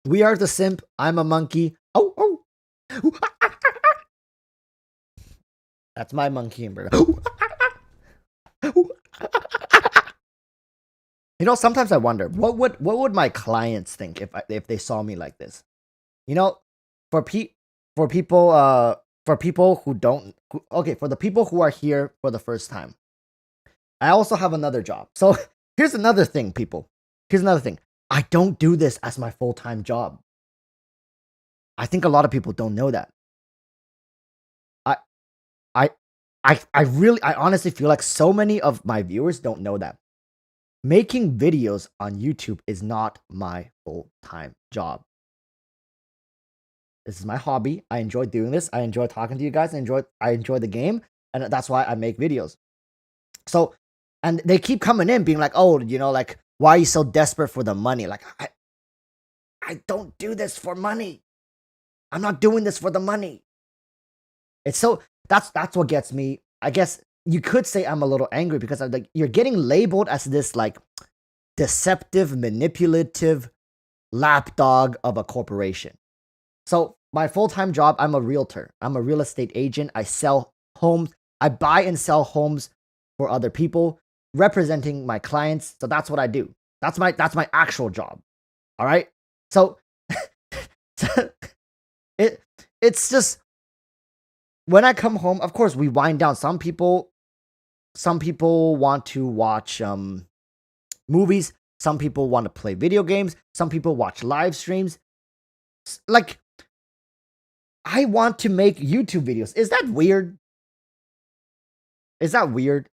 We are the simp. I'm a monkey. Oh. That's my monkey and bird. You know, sometimes I wonder what would my clients think if they saw me like this. You know, for people who don't, okay, for the people who are here for the first time, I also have another job. So here's another thing, people. Here's another thing. I don't do this as my full-time job. I think a lot of people don't know that. I I I honestly feel like so many of my viewers don't know that. Making videos on YouTube is not my full-time job. This is my hobby. I enjoy doing this. I enjoy talking to you guys. I enjoy the game, and that's why I make videos. So, and they keep coming in being like, "Oh, like, why are you so desperate for the money?" Like, I don't do this for money. I'm not doing this for the money. It's so that's what gets me. I guess you could say I'm a little angry because I'm like, you're getting labeled as this like deceptive, manipulative lapdog of a corporation. So my full-time job, I'm a realtor. I'm a real estate agent. I sell homes. I buy and sell homes for other people, representing my clients. So that's what I do. That's my actual job. All right. So it's just when I come home, of course we wind down. Some people want to watch movies. Some people want to play video games. Some people watch live streams. Like, I want to make YouTube videos. Is that weird? Is that weird?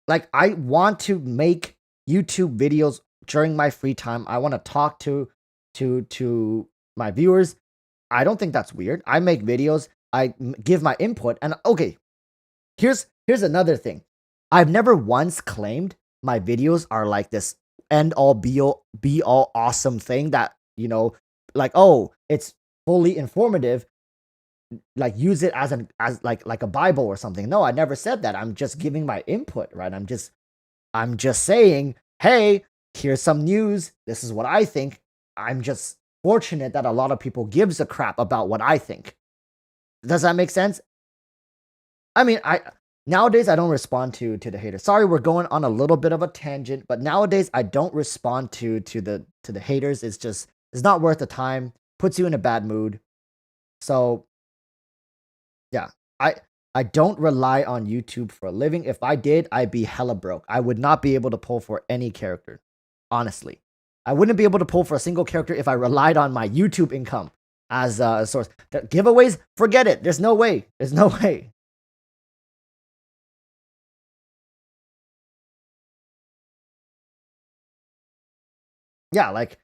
Like, I want to make YouTube videos during my free time. I want to talk to my viewers. I don't think that's weird. I make videos. I give my input. And okay, here's another thing. I've never once claimed my videos are like this end all be all awesome thing that, like, oh, it's fully informative, like use it as like a Bible or something. No, I never said that. I'm just giving my input, right? I'm just saying, hey, here's some news. This is what I think. I'm just fortunate that a lot of people gives a crap about what I think. Does that make sense? I mean, nowadays I don't respond to the haters. Sorry, we're going on a little bit of a tangent, but nowadays I don't respond to the haters. It's not worth the time. Puts you in a bad mood. So yeah, I don't rely on YouTube for a living. If I did, I'd be hella broke. I would not be able to pull for any character. Honestly, I wouldn't be able to pull for a single character if I relied on my YouTube income as a source. The giveaways, forget it. There's no way. There's no way. Yeah, like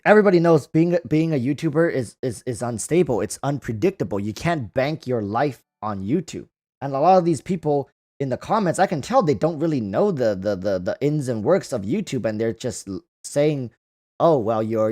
everybody knows being a YouTuber is unstable. It's unpredictable. You can't bank your life on YouTube. And a lot of these people in the comments, I can tell they don't really know the ins and works of YouTube, and they're just saying, "Oh, well, you're."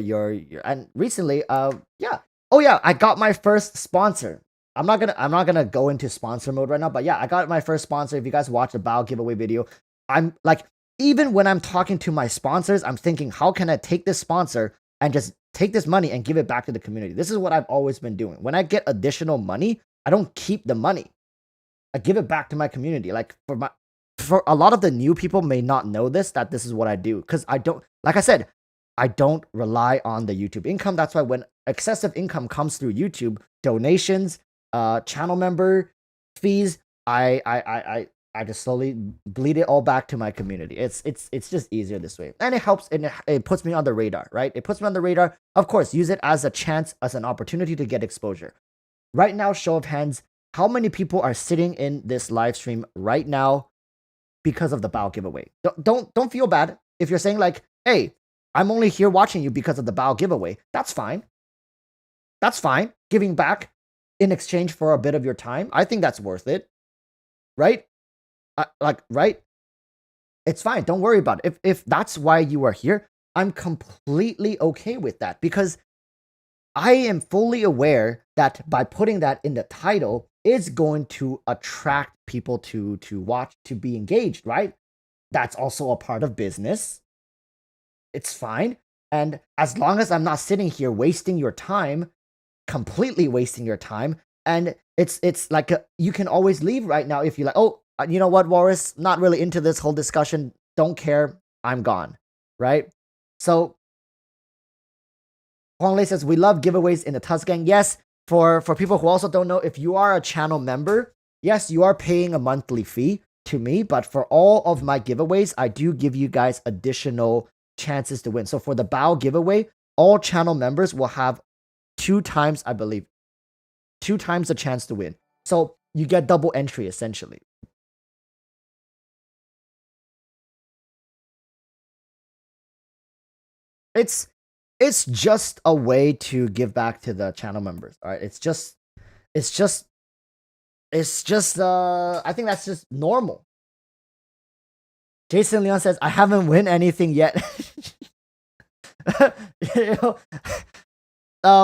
And recently, yeah, oh yeah, I got my first sponsor. I'm not gonna go into sponsor mode right now, but yeah, I got my first sponsor. If you guys watch the Baal giveaway video, I'm like, even when I'm talking to my sponsors, I'm thinking, how can I take this sponsor and just take this money and give it back to the community? This is what I've always been doing. When I get additional money, I don't keep the money. I give it back to my community. Like for a lot of the new people may not know that this is what I do, because I don't, like I said, I don't rely on the YouTube income. That's why when excessive income comes through YouTube, donations, channel member fees, I just slowly bleed it all back to my community. It's just easier this way, and it helps. And it puts me on the radar, right? It puts me on the radar. Of course, use it as a chance, as an opportunity to get exposure. Right now, show of hands, how many people are sitting in this live stream right now because of the Baal giveaway? Don't feel bad if you're saying like, hey, I'm only here watching you because of the Baal giveaway. That's fine. That's fine. Giving back in exchange for a bit of your time, I think that's worth it, right? Right? It's fine. Don't worry about it. If that's why you are here, I'm completely okay with that, because I am fully aware that by putting that in the title is going to attract people to watch, to be engaged, right? That's also a part of business. It's fine. And as long as I'm not sitting here wasting your time, completely wasting your time, and it's like you can always leave right now if you like, oh, you know what, Walrus, not really into this whole discussion, don't care, I'm gone, right? So Huanglei says, we love giveaways in the Tusk Gang. Yes, for people who also don't know, if you are a channel member, yes, you are paying a monthly fee to me, but for all of my giveaways, I do give you guys additional chances to win. So for the Baal giveaway, all channel members will have 2 times, I believe. 2 times the chance to win. So you get double entry essentially. It's just a way to give back to the channel members. All right. It's just I think that's just normal. Jason Leon says, I haven't win anything yet. You know,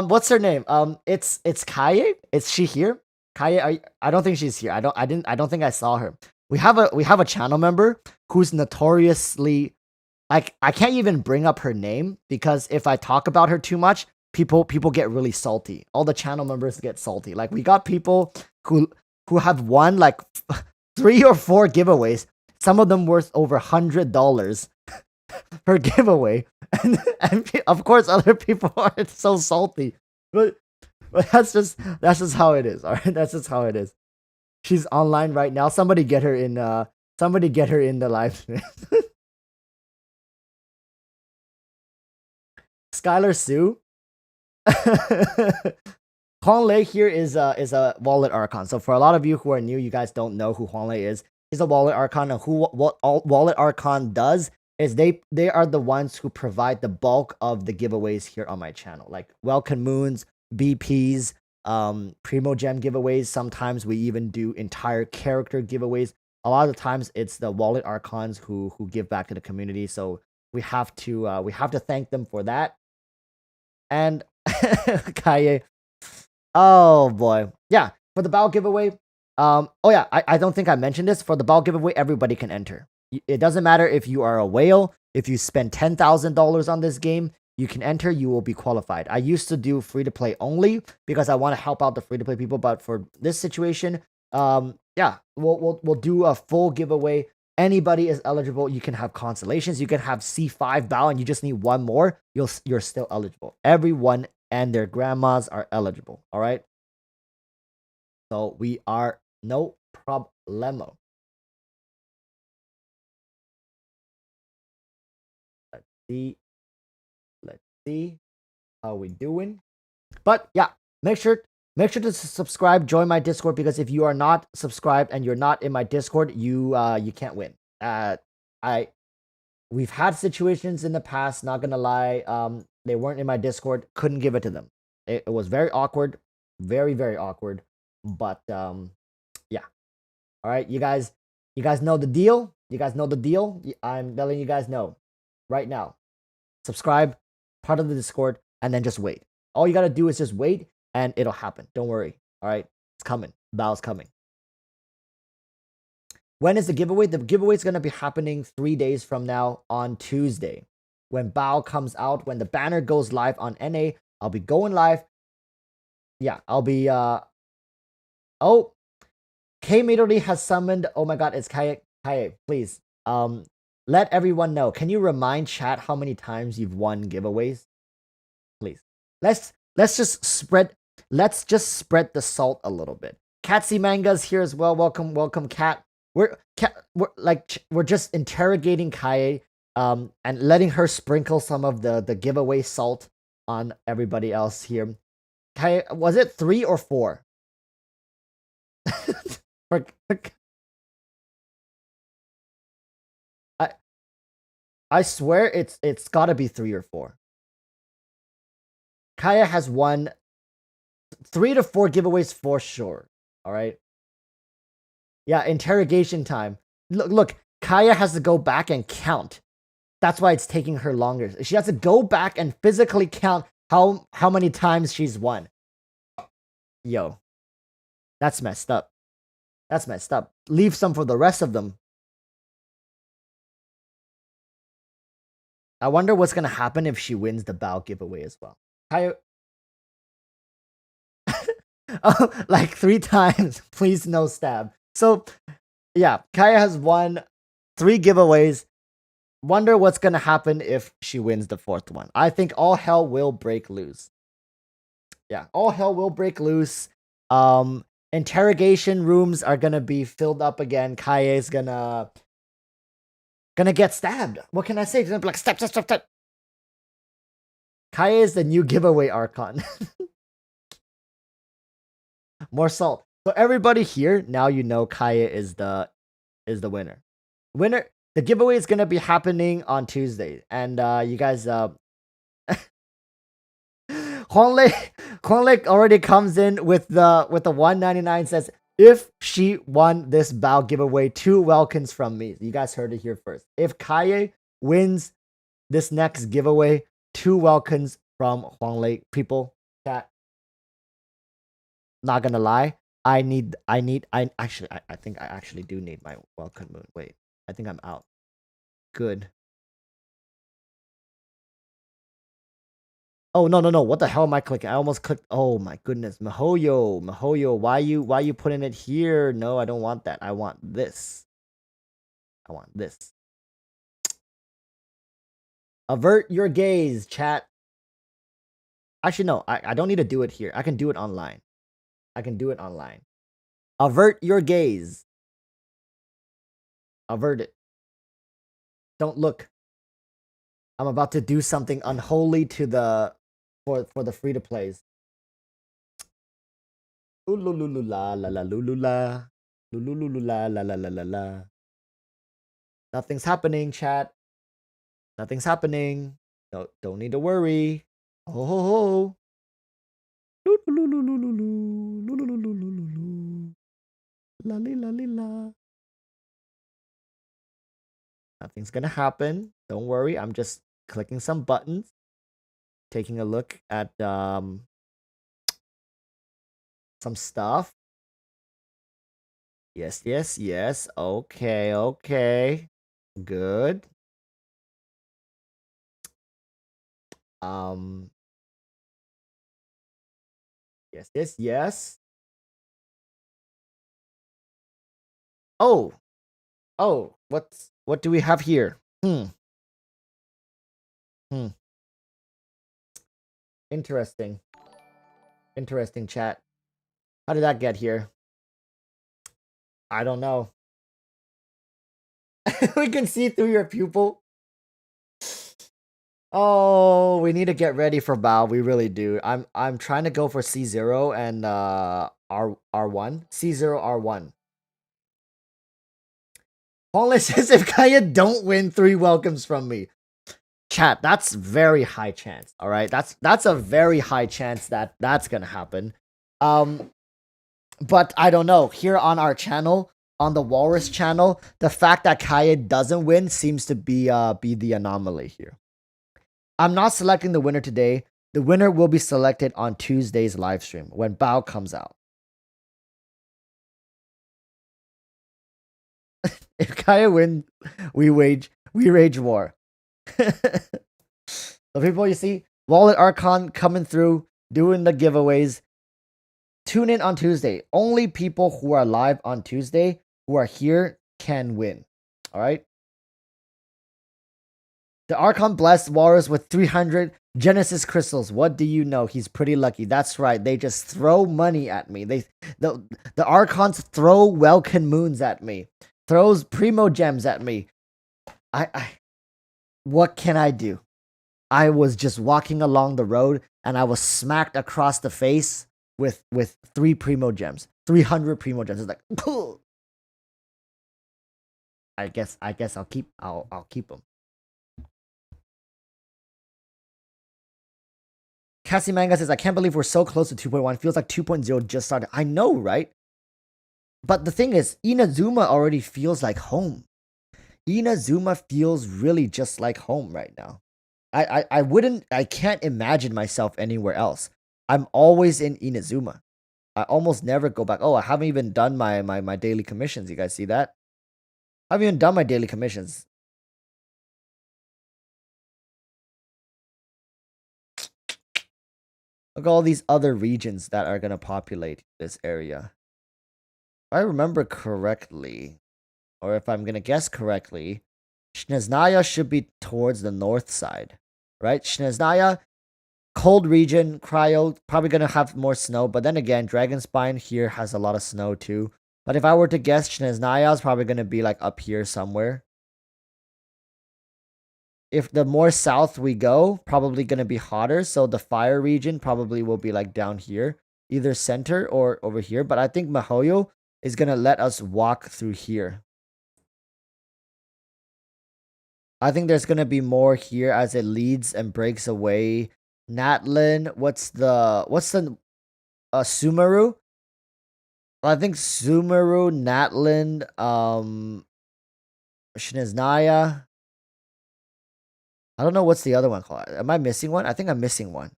what's her name? It's Kaye. Is she here? Kaye, I don't think she's here. I don't think I saw her. We have a channel member who's notoriously, like, I can't even bring up her name because if I talk about her too much, people get really salty. All the channel members get salty. Like, we got people who have won like 3 or 4 giveaways, some of them worth over $100 per giveaway, and of course other people are so salty. But that's just how it is. All right, that's just how it is. She's online right now. Somebody get her in. Somebody get her in the live stream. Skylar Sue. Huanglei here is a wallet archon. So for a lot of you who are new, you guys don't know who Huanglei is. He's a wallet archon, and what wallet archon does is they are the ones who provide the bulk of the giveaways here on my channel, like Welcome Moons, BPs, Primo Gem giveaways. Sometimes we even do entire character giveaways. A lot of the times it's the wallet archons who give back to the community. So we have to thank them for that. And Kaye, oh boy, yeah, for the Baal giveaway. Oh yeah, I don't think I mentioned this. For the Baal giveaway, everybody can enter. It doesn't matter if you are a whale. If you spend $10,000 on this game, you can enter. You will be qualified. I used to do free to play only because I want to help out the free to play people. But for this situation, yeah, we'll do a full giveaway. Anybody is eligible. You can have constellations. You can have C5 Baal, and you just need one more. You're still eligible. Everyone and their grandmas are eligible. All right. So we are no problemo. Let's see how we doing. But yeah, make sure to subscribe, join my Discord, because if you are not subscribed and you're not in my Discord, you can't win. We've had situations in the past, not gonna lie, they weren't in my Discord, couldn't give it to them. It was very awkward, very, very awkward. But yeah. All right, you guys know the deal. You guys know the deal. I'm letting you guys know right now. Subscribe, part of the Discord, and then just wait. All you gotta do is just wait, and it'll happen. Don't worry. All right, it's coming. Baal's coming. When is the giveaway? The giveaway is gonna be happening 3 days from now on Tuesday, when Baal comes out. When the banner goes live on NA, I'll be going live. Yeah, I'll be. Oh, K Midori has summoned. Oh my God, it's Kaye. Please, let everyone know. Can you remind chat how many times you've won giveaways? Please. Let's just spread the salt a little bit. Catsy Manga's here as well. Welcome, Cat. We're just interrogating Kaye, and letting her sprinkle some of the giveaway salt on everybody else here. Kaye, was it 3 or 4? I swear it's gotta be 3 or 4. Kaye has won 3 to 4 giveaways for sure. All right. Yeah, interrogation time. Look, Kaye has to go back and count. That's why it's taking her longer. She has to go back and physically count how many times she's won. Yo, that's messed up. That's messed up. Leave some for the rest of them. I wonder what's gonna happen if she wins the Baal giveaway as well. Kaye, oh, like 3 times. Please no stab. So yeah, Kaye has won 3 giveaways. Wonder what's gonna happen if she wins the 4th one. I think all hell will break loose. Yeah, all hell will break loose. Interrogation rooms are gonna be filled up again. Kaye is gonna get stabbed. What can I say? She's gonna be like, stab. Kaye is the new giveaway archon. More salt. So everybody here, now you know Kaya is the winner. The giveaway is gonna be happening on Tuesday, and you guys Huanglei already comes in with the 199, says if she won this Baal giveaway, 2 welcomes from me. You guys heard it here first. If Kaye wins this next giveaway, 2 welcomes from Huanglei. People, chat. Not gonna lie, I think I actually do need my welcome moon. Wait, I think I'm out. Good. Oh no, what the hell am I clicking? I almost clicked. Oh my goodness. Mihoyo, why you putting it here? No, I don't want that. I want this. Avert your gaze, chat. Actually, no, I don't need to do it here. I can do it online. Avert your gaze. Avert it. Don't look. I'm about to do something unholy to the for the free to plays. Ululula la la lulula. Lululula la la la la la. Nothing's happening, chat. Nothing's happening. No, don't need to worry. Oh ho ho. La la la. Nothing's gonna happen. Don't worry. I'm just clicking some buttons. Taking a look at some stuff. Yes. Okay. Good. Yes. Oh. What do we have here? Interesting, chat. How did that get here? I don't know. We can see through your pupil. Oh, we need to get ready for Baal. We really do. I'm trying to go for C0 and R1. C0 R1. Paula says if Kaya don't win, 3 welcomes from me. Chat, that's very high chance. All right, that's a very high chance that that's gonna happen. But I don't know. Here on our channel, on the Walrus channel, the fact that Kaya doesn't win seems to be the anomaly here. I'm not selecting the winner today. The winner will be selected on Tuesday's live stream when Baal comes out. If Kaya wins, we rage war. So people, you see, Wallet Archon coming through, doing the giveaways. Tune in on Tuesday. Only people who are live on Tuesday, who are here, can win. All right? The Archon blessed Walrus with 300 Genesis crystals. What do you know? He's pretty lucky. That's right. They just throw money at me. The Archons throw welcome moons at me. Throws primo gems at me. What can I do? I was just walking along the road and I was smacked across the face with 3 primo gems. 300 primo gems. It's like, cool. I guess I'll keep them. Cassie Manga says, I can't believe we're so close to 2.1. Feels like 2.0 just started. I know, right? But the thing is, Inazuma already feels like home. Inazuma feels really just like home right now. I can't imagine myself anywhere else. I'm always in Inazuma. I almost never go back. Oh, I haven't even done my daily commissions. You guys see that? I haven't even done my daily commissions. Look at all these other regions that are going to populate this area. If I remember correctly, or if I'm going to guess correctly, Snezhnaya should be towards the north side, right? Snezhnaya, cold region, cryo, probably going to have more snow. But then again, Dragonspine here has a lot of snow too. But if I were to guess, Snezhnaya is probably going to be like up here somewhere. If the more south we go, probably going to be hotter. So the fire region probably will be like down here. either center or over here. But I think Mihoyo is gonna let us walk through here. I think there's gonna be more here as it leads and breaks away. Natlin, what's the Sumeru? I think Sumeru, Natlin, Shiniznaya. I don't know what's the other one called. Am I missing one? I think I'm missing one.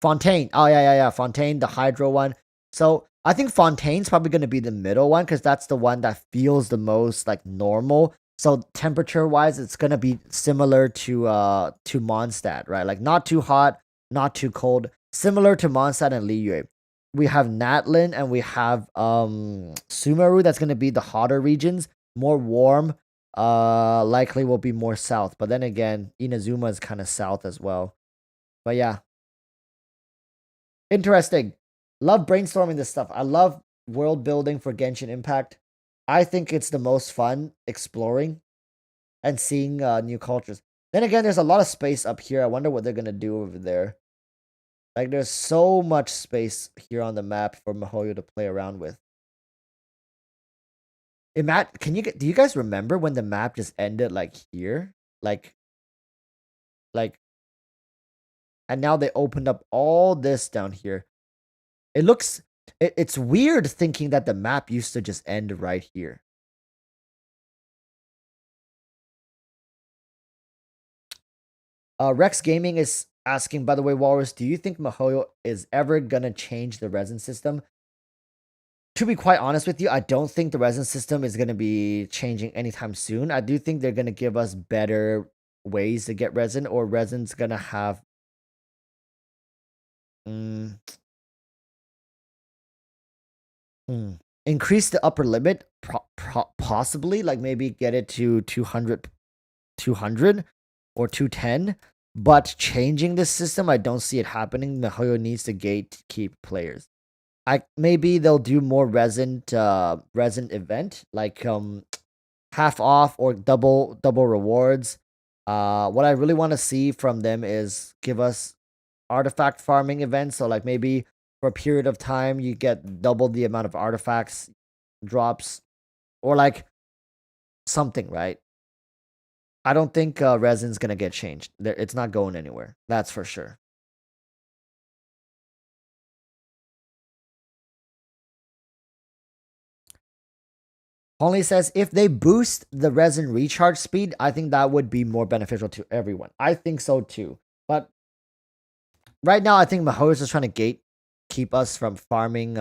Fontaine. Oh yeah. Fontaine, the Hydro one. So I think Fontaine's probably gonna be the middle one because that's the one that feels the most like normal. So temperature wise, it's gonna be similar to Mondstadt, right? Like not too hot, not too cold. Similar to Mondstadt and Liyue. We have Natlin and we have Sumeru. That's gonna be the hotter regions, more warm. Likely will be more south. But then again, Inazuma is kind of south as well. But yeah, interesting. Love brainstorming this stuff. I love world building for Genshin Impact. I think it's the most fun exploring and seeing new cultures. Then again, there's a lot of space up here. I wonder what they're gonna do over there. Like, there's so much space here on the map for Mihoyo to play around with. Do you guys remember when the map just ended like here? Like, and now they opened up all this down here. It's weird thinking that the map used to just end right here. Rex Gaming is asking, by the way, Walrus, do you think Mihoyo is ever gonna change the resin system? To be quite honest with you, I don't think the resin system is gonna be changing anytime soon. I do think they're gonna give us better ways to get resin, or resin's gonna have increase the upper limit, possibly, like maybe get it to 200 or 210. But changing this system, I don't see it happening. Mihoyo needs to gatekeep players. Maybe they'll do more resin event, like half off or double rewards. What I really want to see from them is give us artifact farming events. So like maybe for a period of time you get double the amount of artifacts drops, or like something, right? I don't think resin's gonna get changed. It's not going anywhere. That's for sure. Holly says, if they boost the resin recharge speed, I think that would be more beneficial to everyone. I think so too. But right now, I think Mihoyo is just trying to keep us from farming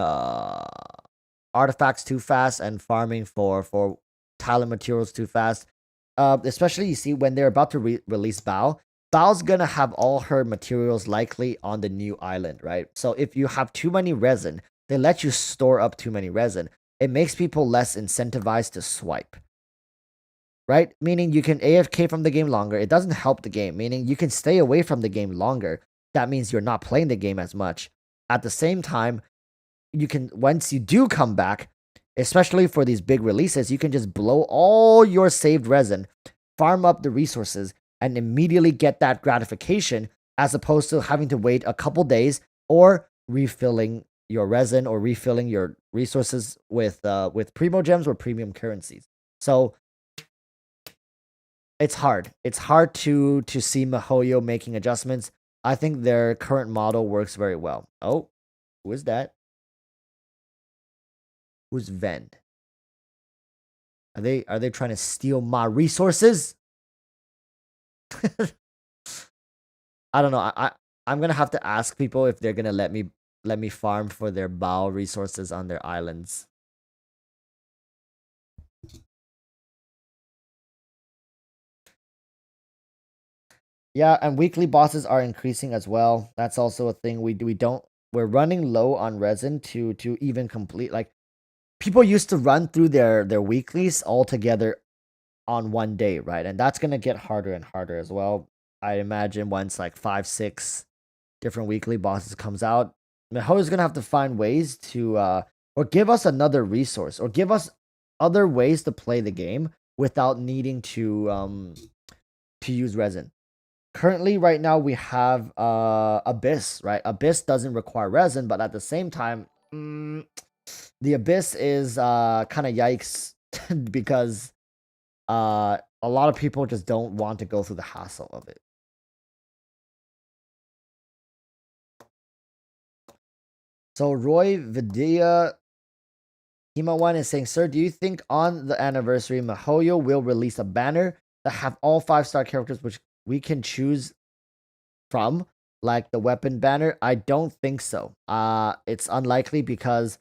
artifacts too fast and farming for talent materials too fast. Especially, you see, when they're about to release Baal, Baal's gonna have all her materials likely on the new island, right? So if you have too many resin, they let you store up too many resin. It makes people less incentivized to swipe, right? Meaning you can AFK from the game longer. It doesn't help the game, meaning you can stay away from the game longer. That means you're not playing the game as much. At the same time, you can, once you do come back, especially for these big releases, you can just blow all your saved resin, farm up the resources, and immediately get that gratification, as opposed to having to wait a couple days or refilling your resin or refilling your resources with primo gems or premium currencies. So it's hard. It's hard to see Mihoyo making adjustments. I think their current model works very well. Oh, who is that? Who's Vend? Are they trying to steal my resources? I don't know. I'm gonna have to ask people if they're gonna let me farm for their Baal resources on their islands. Yeah, and weekly bosses are increasing as well. That's also a thing. We're running low on resin to even complete. Like, people used to run through their weeklies all together on one day, right? And that's gonna get harder and harder as well. I imagine once like 5-6 different weekly bosses comes out, Miho is gonna have to find ways to or give us another resource, or give us other ways to play the game without needing to use resin. currently right now we have Abyss, right? Abyss doesn't require resin, but at the same time, the Abyss is kind of yikes because a lot of people just don't want to go through the hassle of it. So Roy Vidya Hima1 is saying, sir, do you think on the anniversary MiHoYo will release a banner that have all 5-star characters which we can choose from, like the weapon banner? I don't think so. It's unlikely because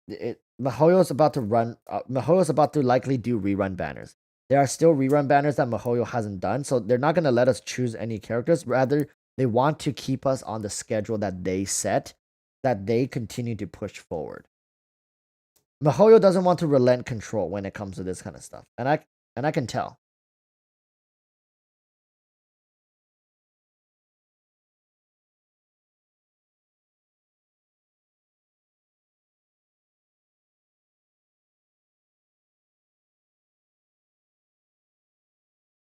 MiHoYo's about to run. MiHoYo's about to likely do rerun banners. There are still rerun banners that MiHoYo hasn't done, so they're not gonna let us choose any characters. Rather, they want to keep us on the schedule that they set, that they continue to push forward. MiHoYo doesn't want to relent control when it comes to this kind of stuff, and I can tell.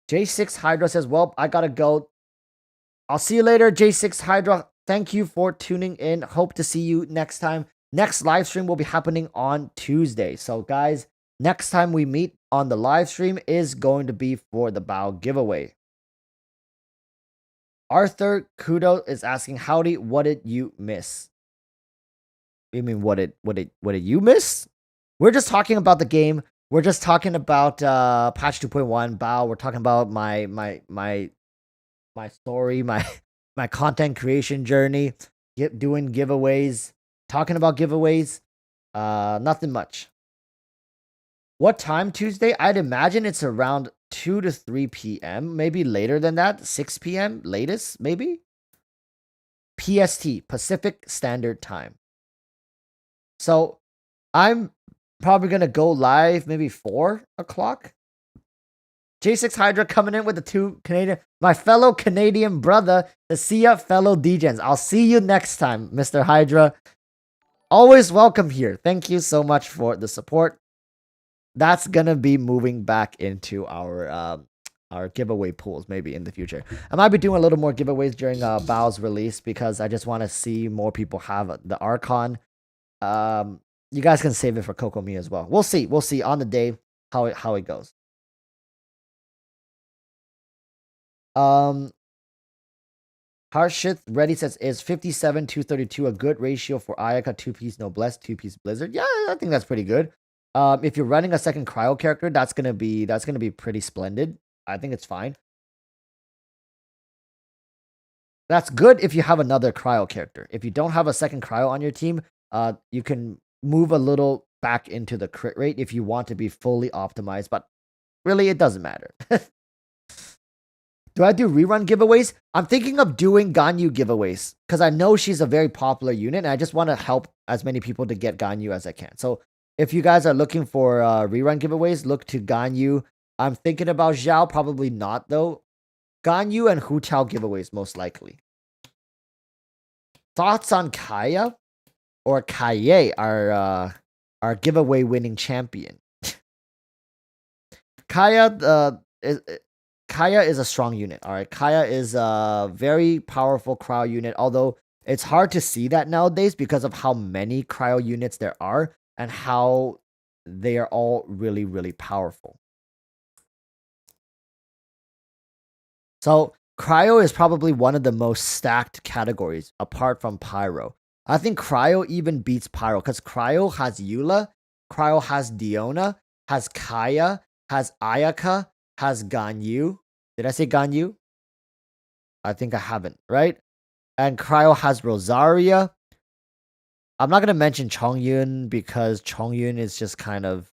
J6 Hydra says, well, I gotta go. I'll see you later, J6 Hydra. Thank you for tuning in. Hope to see you next time. Next live stream will be happening on Tuesday. So, guys, next time we meet on the live stream is going to be for the Baal giveaway. Arthur Kudo is asking, howdy, what did you miss? You mean what did you miss? We're just talking about the game. We're just talking about patch 2.1 Baal. We're talking about my story, my content creation journey, doing giveaways, talking about giveaways. Nothing much. What time Tuesday? I'd imagine it's around 2 to 3 p.m. Maybe later than that. 6 p.m. latest, maybe. PST, Pacific Standard Time. So I'm probably gonna go live maybe 4 o'clock. J6 Hydra coming in with the 2 Canadian, my fellow Canadian brother, the see ya, fellow DJs. I'll see you next time, Mr. Hydra. Always welcome here. Thank you so much for the support. That's gonna be moving back into our giveaway pools maybe in the future. I might be doing a little more giveaways during Baal's release because I just want to see more people have the Archon. You guys can save it for Kokomi as well. We'll see on the day how it goes. Harshith Reddy says, is 57-232 a good ratio for Ayaka 2-piece Noblesse, 2-piece Blizzard? Yeah, I think that's pretty good. If you're running a second cryo character, that's gonna be pretty splendid. I think it's fine. That's good if you have another cryo character. If you don't have a second cryo on your team, you can move a little back into the crit rate if you want to be fully optimized, but really it doesn't matter. Do I do rerun giveaways? I'm thinking of doing Ganyu giveaways because I know she's a very popular unit and I just want to help as many people to get Ganyu as I can. So if you guys are looking for rerun giveaways, look to Ganyu. I'm thinking about Zhao, probably not though. Ganyu and Hu Tao giveaways most likely. Thoughts on Kaya or Kaye, our giveaway winning champion? Kaya is a strong unit. All right, Kaya is a very powerful cryo unit. Although it's hard to see that nowadays because of how many cryo units there are and how they are all really, really powerful. So cryo is probably one of the most stacked categories apart from pyro. I think cryo even beats pyro because cryo has Eula, cryo has Diona, has Kaya, has Ayaka, has Ganyu. Did I say Ganyu? I think I haven't, right? And cryo has Rosaria. I'm not gonna mention Chongyun because Chongyun is just kind of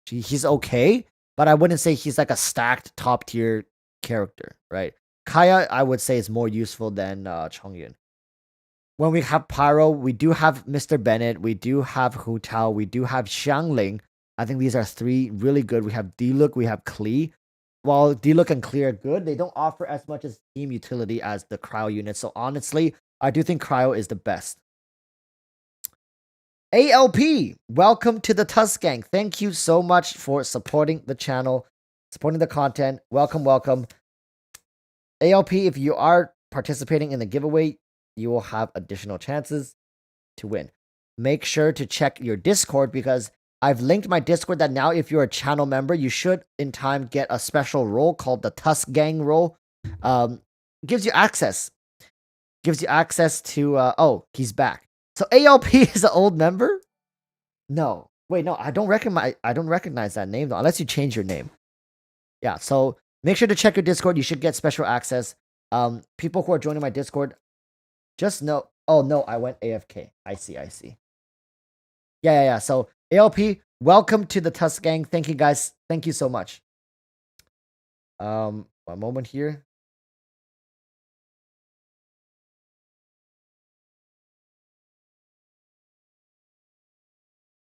he's okay, but I wouldn't say he's like a stacked top tier character, right? Kaya, I would say, is more useful than Chongyun. When we have Pyro, we do have Mr. Bennett, we do have Hu Tao, we do have Xiangling. I think these are 3 really good. We have Diluc, we have Klee. While Diluc and Klee are good, they don't offer as much as team utility as the cryo unit. So honestly, I do think cryo is the best. ALP, welcome to the Tusk Gang. Thank you so much for supporting the channel, supporting the content. Welcome. ALP, if you are participating in the giveaway, you will have additional chances to win. Make sure to check your Discord because I've linked my Discord that now if you're a channel member, you should in time get a special role called the Tusk Gang role. Gives you access. Gives you access to oh, he's back. So ALP is an old member? No. Wait, no, I don't recognize that name though, unless you change your name. Yeah, so make sure to check your Discord. You should get special access. People who are joining my Discord, just know. Oh no, I went AFK. I see. Yeah. So ALP, welcome to the Tusk Gang. Thank you guys. Thank you so much. One moment here.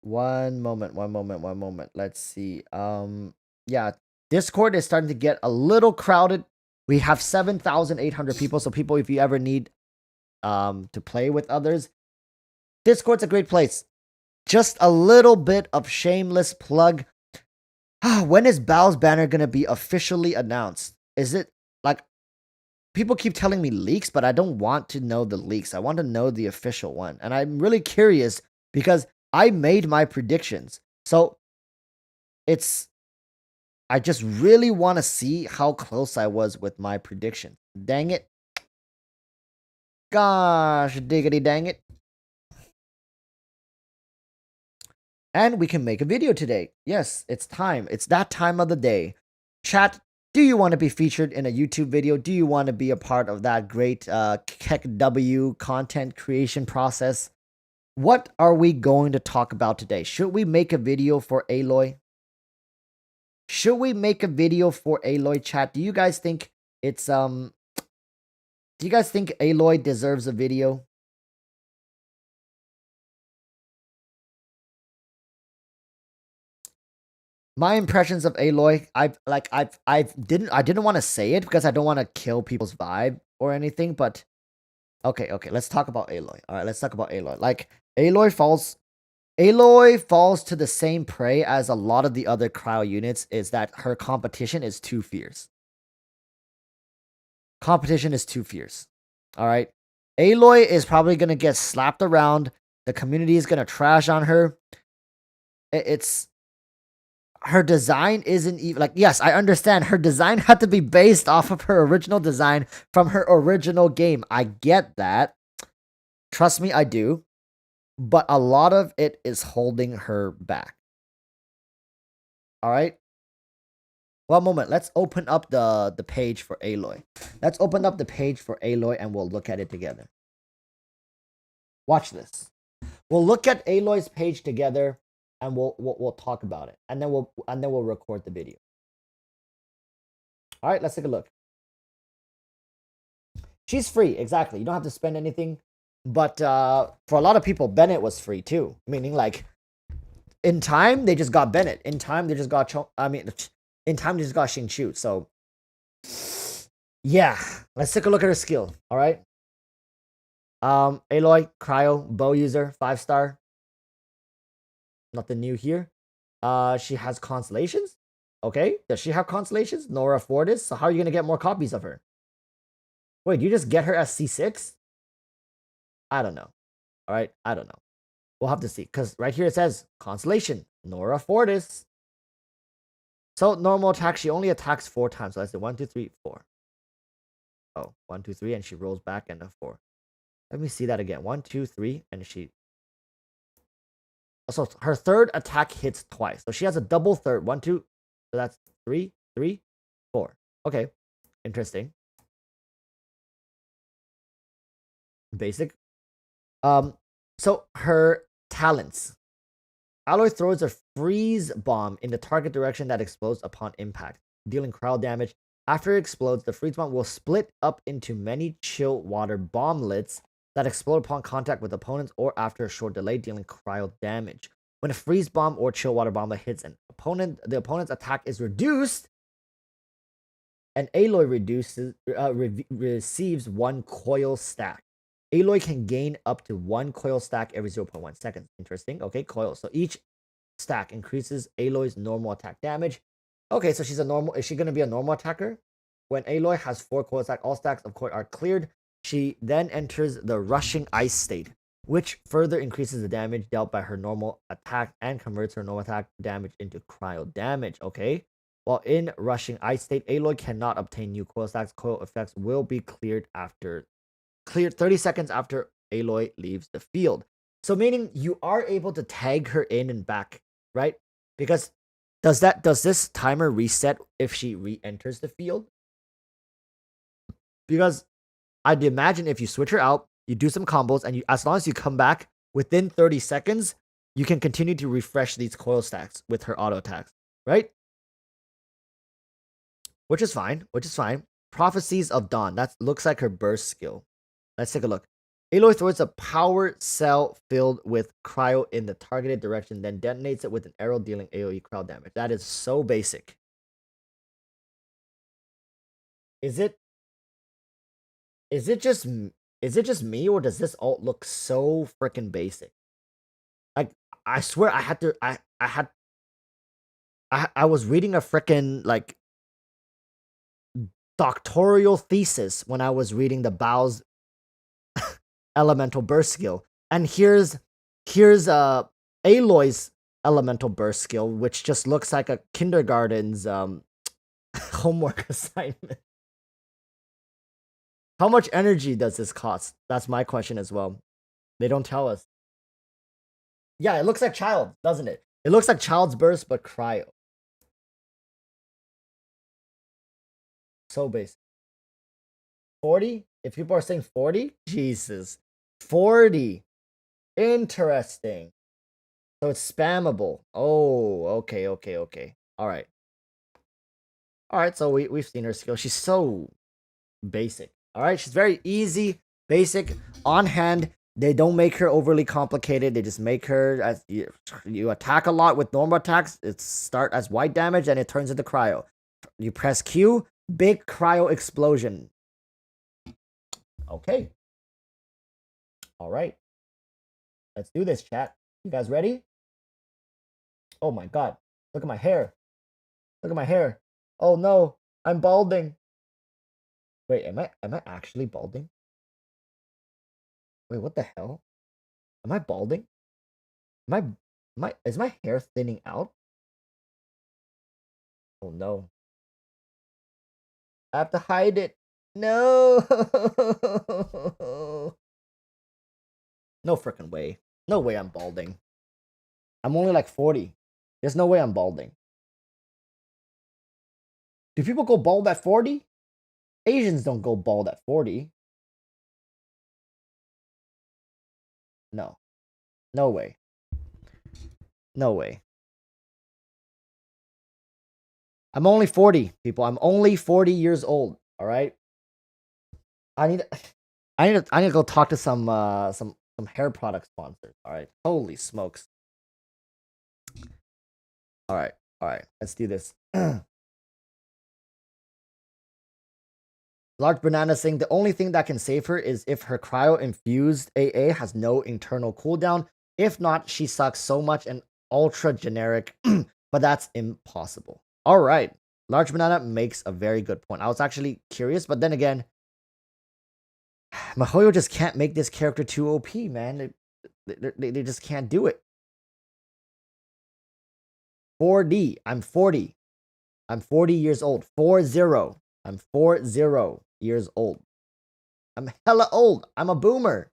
One moment. Let's see. Yeah, Discord is starting to get a little crowded. We have 7,800 people. So people, if you ever need to play with others, Discord's a great place. Just a little bit of shameless plug. When is Baal's banner gonna be officially announced? Is it like people keep telling me leaks, but I don't want to know the leaks. I want to know the official one. And I'm really curious because I made my predictions. So I just really want to see how close I was with my prediction. Dang it. Gosh, diggity dang it. And we can make a video today. Yes, it's time. It's that time of the day. Chat, do you want to be featured in a YouTube video? Do you want to be a part of that great KEKW content creation process? What are we going to talk about today? Should we make a video for Aloy? Should we make a video for Aloy, chat? Do you guys think it's do you guys think Aloy deserves a video? My impressions of Aloy, I didn't want to say it because I don't want to kill people's vibe or anything, but okay, let's talk about Aloy. All right, let's talk about Aloy. Like Aloy falls to the same prey as a lot of the other cryo units, is that her competition is too fierce. Competition is too fierce. All right. Aloy is probably going to get slapped around. The community is going to trash on her. It's her design isn't even like, yes, I understand her design had to be based off of her original design from her original game. I get that. Trust me, I do. But a lot of it is holding her back. All right. One moment. Let's open up the page for Aloy. Let's open up the page for Aloy and we'll look at it together. Watch this. We'll look at Aloy's page together and we'll talk about it. And then we'll record the video. All right, let's take a look. She's free, exactly. You don't have to spend anything. But for a lot of people, Bennett was free too. Meaning, like, in time they just got Bennett. In time they just got in time they just got Xingqiu. So yeah, let's take a look at her skill. All right. Aloy, cryo, bow user, 5-star. Nothing new here. She has constellations. Okay, does she have constellations? Nora Fortis. So how are you gonna get more copies of her? Wait, you just get her as C6? I don't know. All right, I don't know. We'll have to see, because right here it says constellation, Nora Fortis. So normal attack, she only attacks 4 times. So that's the 1, 2, 3, 4. Oh, 1, 2, 3, and she rolls back and a 4. Let me see that again. 1, 2, 3, and she. So her third attack hits twice. So she has a double third. 1, 2. So that's 3, 3, 4. Okay, interesting. Basic. So her talents. Aloy throws a freeze bomb in the target direction that explodes upon impact, dealing cryo damage. After it explodes, the freeze bomb will split up into many chill water bomblets that explode upon contact with opponents or after a short delay, dealing cryo damage. When a freeze bomb or chill water bomblet hits an opponent, the opponent's attack is reduced, and Aloy receives 1 coil stack. Aloy can gain up to 1 coil stack every 0.1 seconds. Interesting. Okay, coil. So each stack increases Aloy's normal attack damage. Okay, so she's a normal. Is she going to be a normal attacker? when Aloy has 4 coil stacks, all stacks of coil are cleared. She then enters the rushing ice state, which further increases the damage dealt by her normal attack and converts her normal attack damage into cryo damage. Okay. While in rushing ice state, Aloy cannot obtain new coil stacks. Coil effects will be cleared 30 seconds after Aloy leaves the field. So meaning you are able to tag her in and back, right? Because does this timer reset if she re-enters the field? Because I'd imagine if you switch her out, you do some combos, and as long as you come back within 30 seconds, you can continue to refresh these coil stacks with her auto attacks, right? Which is fine. Prophecies of Dawn. That looks like her burst skill. Let's take a look. Aloy throws a power cell filled with cryo in the targeted direction, then detonates it with an arrow dealing AoE cryo damage. That is so basic. Is it just me, or does this ult look so freaking basic? Like, I swear I was reading a freaking like doctoral thesis when I was reading the Baal's elemental burst skill, and here's Aloy's elemental burst skill, which just looks like a kindergarten's homework assignment. How much energy does this cost? That's my question as well. They don't tell us. Yeah, it looks like Child, doesn't it? It looks like Child's burst, but cryo. So basic. 40? If people are saying 40? Jesus. 40. Interesting. So it's spammable. Oh, okay. Alright. Alright, so we've seen her skill. She's so basic. Alright, she's very easy, basic, on hand. They don't make her overly complicated. They just make her as you attack a lot with normal attacks. It start as white damage and it turns into cryo. You press Q, big cryo explosion. Okay. Alright. Let's do this, chat. You guys ready? Oh my god. Look at my hair. Look at my hair. Oh no. I'm balding. Wait, am I actually balding? Wait, what the hell? Am I balding? Is my hair thinning out? Oh no. I have to hide it. No. No freaking way. No way I'm balding. I'm only like 40. There's no way I'm balding. Do people go bald at 40? Asians don't go bald at 40. No. No way. No way. I'm only 40, people. I'm only 40 years old. All right. I need to go talk to some hair product sponsors. All right. Holy smokes. All right. Let's do this. Large Banana saying the only thing that can save her is if her cryo-infused AA has no internal cooldown. If not, she sucks so much and ultra generic, but that's impossible. All right. Large Banana makes a very good point. I was actually curious, but then again, Mihoyo just can't make this character too OP, man. They just can't do it. 4D. I'm 40. I'm 40 years old. 40. I'm 40 years old. I'm hella old. I'm a boomer.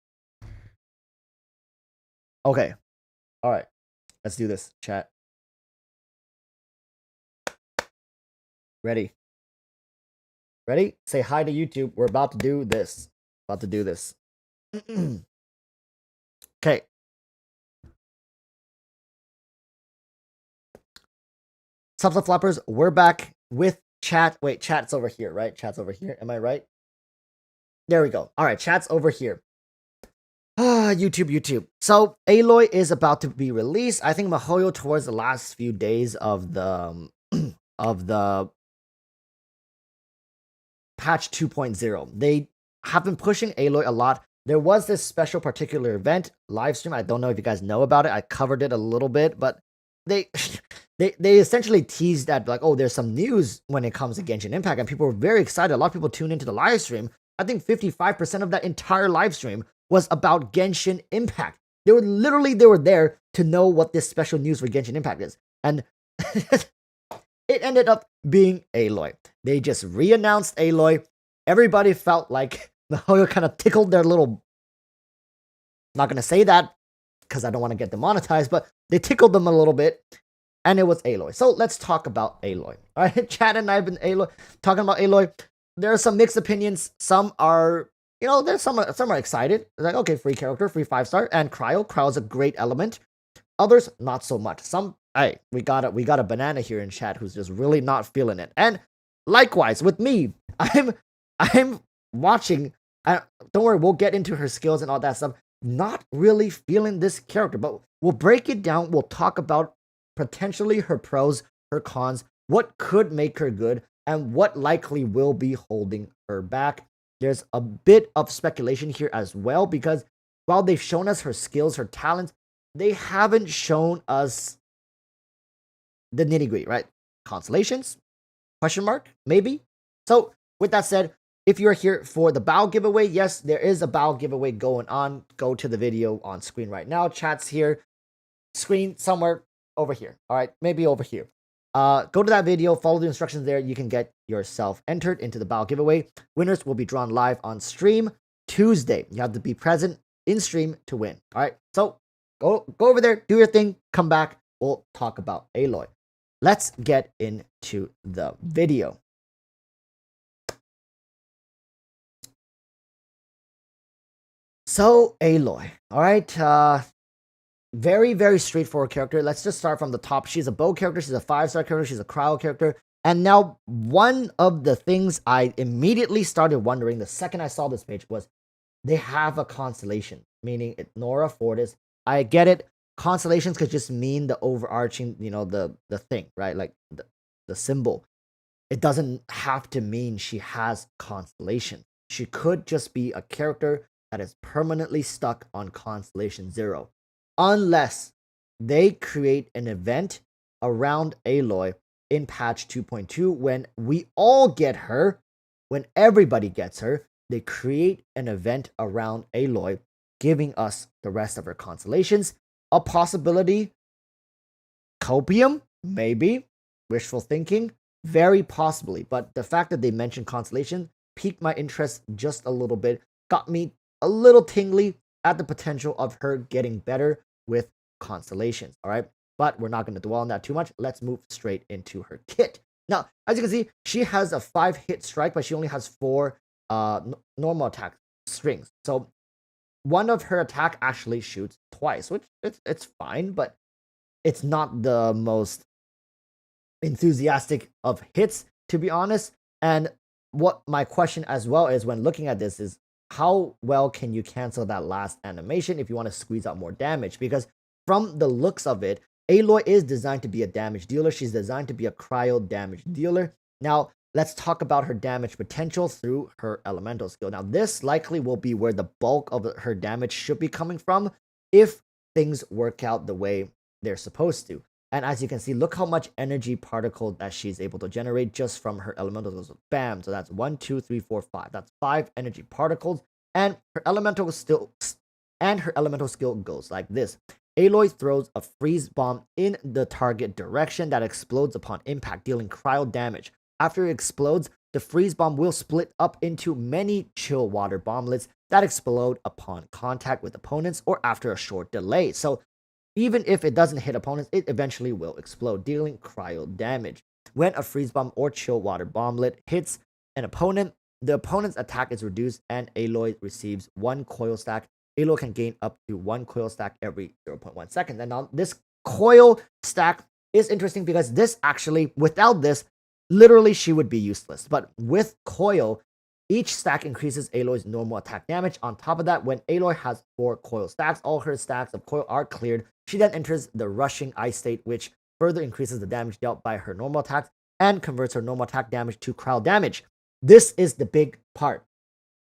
Okay. All right. Let's do this, chat. Ready? Ready? Say hi to YouTube. We're about to do this. Okay. Subs Flappers, we're back with chat. Wait, chat's over here, right? Chat's over here. Am I right? There we go. All right, chat's over here. YouTube. So Aloy is about to be released. I think Mihoyo towards the last few days of the patch 2.0. They have been pushing Aloy a lot. There was this special particular event live stream. I don't know if you guys know about it. I covered it a little bit, but they they essentially teased that like, oh, there's some news when it comes to Genshin Impact, and people were very excited. A lot of people tuned into the live stream. I think 55% of that entire live stream was about Genshin Impact. They were there to know what this special news for Genshin Impact is, and it ended up being Aloy. They just re-announced Aloy. Everybody felt like the whole kind of tickled their little. Not gonna say that because I don't want to get demonetized, but they tickled them a little bit, and it was Aloy. So let's talk about Aloy. All right, Chad and I have been talking about Aloy. There are some mixed opinions. Some are, there's some are excited. It's like, okay, free character, free 5-star, and Cryo's a great element. Others not so much. Some, hey, we got a banana here in chat who's just really not feeling it. And likewise with me, I'm watching. Don't worry, we'll get into her skills and all that stuff. Not really feeling this character, but we'll break it down. We'll talk about potentially her pros, her cons, what could make her good, and what likely will be holding her back. There's a bit of speculation here as well, because while they've shown us her skills, her talents, they haven't shown us the nitty-gritty, right? Constellations? Question mark? Maybe? So, with that said, if you're here for the Baal giveaway, yes, there is a Baal giveaway going on. Go to the video on screen right now. Chat's here. Screen somewhere over here. All right, maybe over here. Go to that video. Follow the instructions there. You can get yourself entered into the Baal giveaway. Winners will be drawn live on stream Tuesday. You have to be present in stream to win. All right, so go over there, do your thing, come back. We'll talk about Aloy. Let's get into the video. So, Aloy, all right, very, very straightforward character. Let's just start from the top. She's a bow character, she's a 5-star character, she's a cryo character. And now, one of the things I immediately started wondering the second I saw this page was, they have a constellation, meaning Nora Fortis. I get it, constellations could just mean the overarching, the thing, right? Like the symbol. It doesn't have to mean she has constellation. She could just be a character that is permanently stuck on Constellation 0. Unless they create an event around Aloy in patch 2.2 when we all get her, when everybody gets her, they create an event around Aloy, giving us the rest of her constellations. A possibility, Copium, maybe, wishful thinking, very possibly. But the fact that they mentioned constellation piqued my interest just a little bit, got me a little tingly at the potential of her getting better with constellations. All right, but we're not going to dwell on that too much. Let's move straight into her kit. Now, as you can see, she has a 5-hit strike, but she only has 4 normal attack strings. So one of her attack actually shoots twice, which it's fine, but it's not the most enthusiastic of hits, to be honest. And what my question as well is, when looking at this, is how well can you cancel that last animation if you want to squeeze out more damage? Because from the looks of it, Aloy is designed to be a damage dealer. She's designed to be a cryo damage dealer. Now, let's talk about her damage potential through her elemental skill. Now, this likely will be where the bulk of her damage should be coming from if things work out the way they're supposed to. And as you can see, look how much energy particle that she's able to generate just from her elemental skills. Bam! So that's 1, 2, 3, 4, 5. That's 5 energy particles. And her elemental skill goes like this. Aloy throws a freeze bomb in the target direction that explodes upon impact, dealing cryo damage. After it explodes, the freeze bomb will split up into many chill water bomblets that explode upon contact with opponents or after a short delay. So even if it doesn't hit opponents, it eventually will explode, dealing cryo damage. When a freeze bomb or chill water bomblet hits an opponent, the opponent's attack is reduced and Aloy receives 1 coil stack. Aloy can gain up to 1 coil stack every 0.1 seconds. And now this coil stack is interesting because this actually, without this, literally she would be useless. But with coil, each stack increases Aloy's normal attack damage. On top of that, when Aloy has 4 coil stacks, all her stacks of coil are cleared. She then enters the rushing ice state, which further increases the damage dealt by her normal attacks and converts her normal attack damage to cryo damage. This is the big part.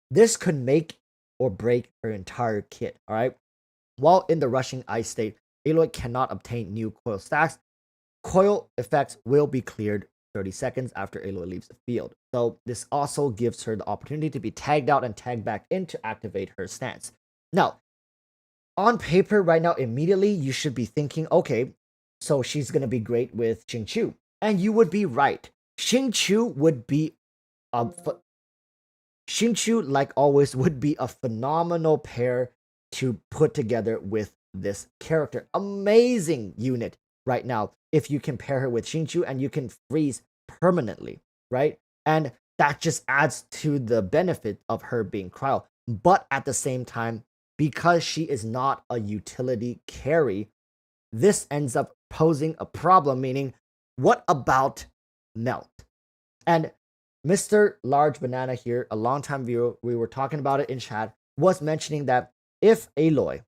This could make or break her entire kit, all right? While in the rushing ice state, Aloy cannot obtain new coil stacks. Coil effects will be cleared 30 seconds after Aloy leaves the field. So this also gives her the opportunity to be tagged out and tagged back in to activate her stance. Now, on paper right now, immediately you should be thinking, okay, so she's going to be great with Xingqiu. And you would be right. Xingqiu would be Xingqiu, like always, would be a phenomenal pair to put together with this character. Amazing unit right now if you can pair her with Xingqiu and you can freeze permanently, right? And that just adds to the benefit of her being cryo. But at the same time, because she is not a utility carry, this ends up posing a problem, meaning, what about Melt? And Mr. Large Banana here, a longtime viewer, we were talking about it in chat, was mentioning that if Aloy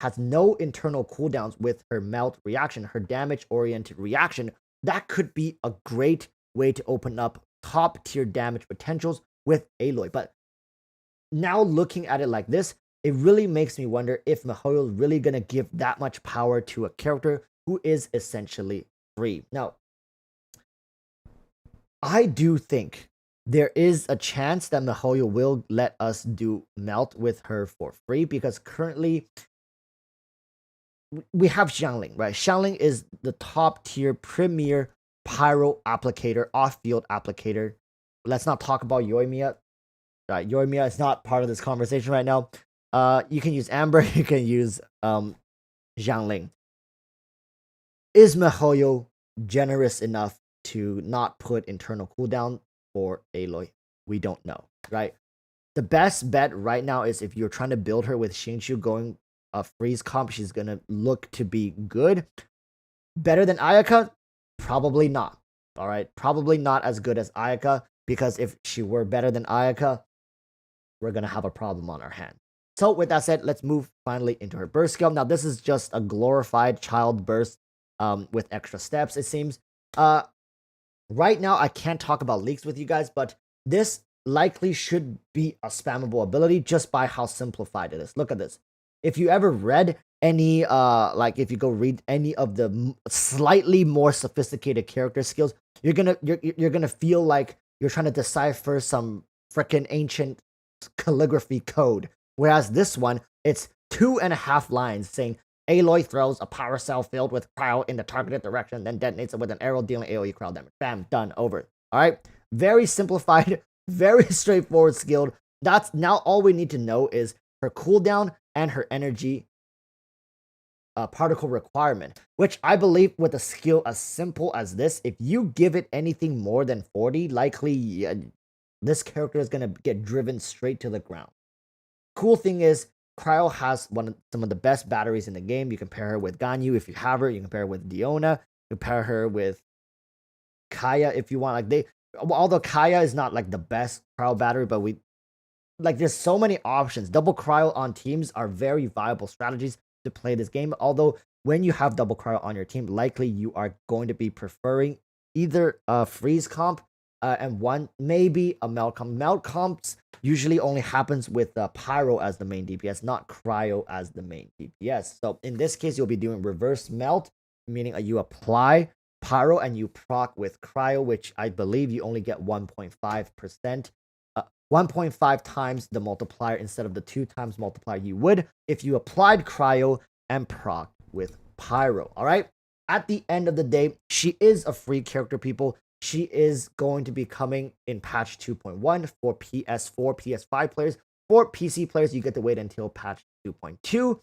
has no internal cooldowns with her Melt reaction, her damage-oriented reaction, that could be a great way to open up top-tier damage potentials with Aloy. But now looking at it like this, it really makes me wonder if miHoYo is really going to give that much power to a character who is essentially free. Now, I do think there is a chance that miHoYo will let us do Melt with her for free, because currently we have Xiangling, right? Xiangling is the top tier premier pyro applicator, off-field applicator. Let's not talk about Yoimiya. Right, Yoimiya is not part of this conversation right now. You can use Amber, you can use Xiangling. Is miHoYo generous enough to not put internal cooldown for Aloy? We don't know, right? The best bet right now is if you're trying to build her with Xingqiu going a freeze comp, she's gonna look to be good. Better than Ayaka? Probably not. All right, probably not as good as Ayaka, because if she were better than Ayaka, we're gonna have a problem on our hand. So with that said, let's move finally into her burst skill. Now this is just a glorified child burst with extra steps, it seems. Right now I can't talk about leaks with you guys, but this likely should be a spammable ability just by how simplified it is. Look at this. If you ever read any like if you go read any of the slightly more sophisticated character skills, you're gonna feel like you're trying to decipher some freaking ancient calligraphy code. Whereas this one, it's 2.5 lines saying Aloy throws a power cell filled with cryo in the targeted direction, then detonates it with an arrow dealing AoE cryo damage. Bam, done, over. All right, very simplified, very straightforward skilled. That's now all we need to know is her cooldown and her energy particle requirement, which I believe with a skill as simple as this, if you give it anything more than 40, likely this character is going to get driven straight to the ground. Cool thing is, Cryo has some of the best batteries in the game. You compare her with Ganyu if you have her. You compare her with Diona. Compare her with Kaya if you want. Although Kaya is not like the best Cryo battery, but there's so many options. Double Cryo on teams are very viable strategies to play this game. Although when you have double Cryo on your team, likely you are going to be preferring either a freeze comp and one maybe a melt comp. Melt comps usually only happens with pyro as the main DPS, not cryo as the main DPS. So in this case, you'll be doing reverse melt, meaning you apply pyro and you proc with cryo, which I believe you only get 1.5%. 1.5 times the multiplier instead of the 2 times multiplier you would if you applied cryo and proc with pyro. All right. At the end of the day, she is a free character, people. She is going to be coming in patch 2.1 for PS4, PS5 players. For PC players, you get to wait until patch 2.2.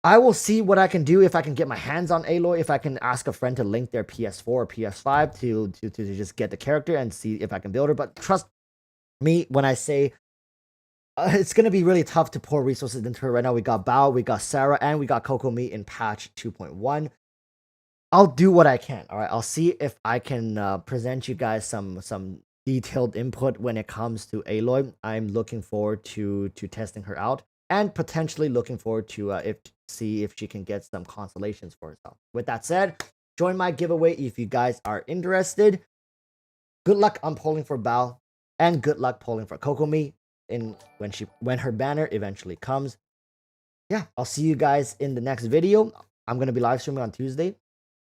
I will see what I can do if I can get my hands on Aloy, if I can ask a friend to link their PS4 or PS5 to just get the character and see if I can build her. But trust me when I say it's going to be really tough to pour resources into her right now. We got Baal, we got Sarah, and we got Kokomi in patch 2.1. I'll do what I can. All right, I'll see if I can present you guys some detailed input when it comes to Aloy. I'm looking forward to testing her out and potentially looking forward to see if she can get some consolations for herself. With that said, join my giveaway if you guys are interested. Good luck on polling for Baal and good luck polling for Kokomi when her banner eventually comes. yeah, I'll see you guys in the next video. I'm going to be live streaming on Tuesday,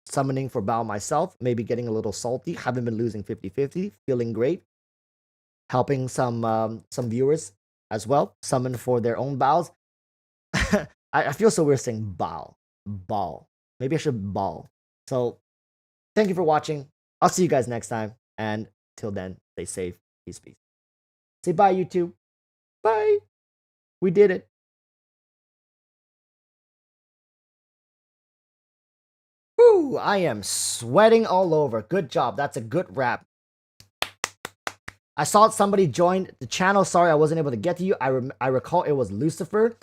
summoning for Baal myself, maybe getting a little salty. Haven't been losing 50-50, feeling great. Helping some viewers as well, summon for their own Baals. I feel so weird saying Baal. Baal. Maybe I should Baal. So thank you for watching. I'll see you guys next time. And till then, stay safe. Peace, peace. Say bye, YouTube. Bye. We did it. Woo, I am sweating all over. Good job. That's a good wrap. I saw somebody joined the channel. Sorry, I wasn't able to get to you. I recall it was Lucifer.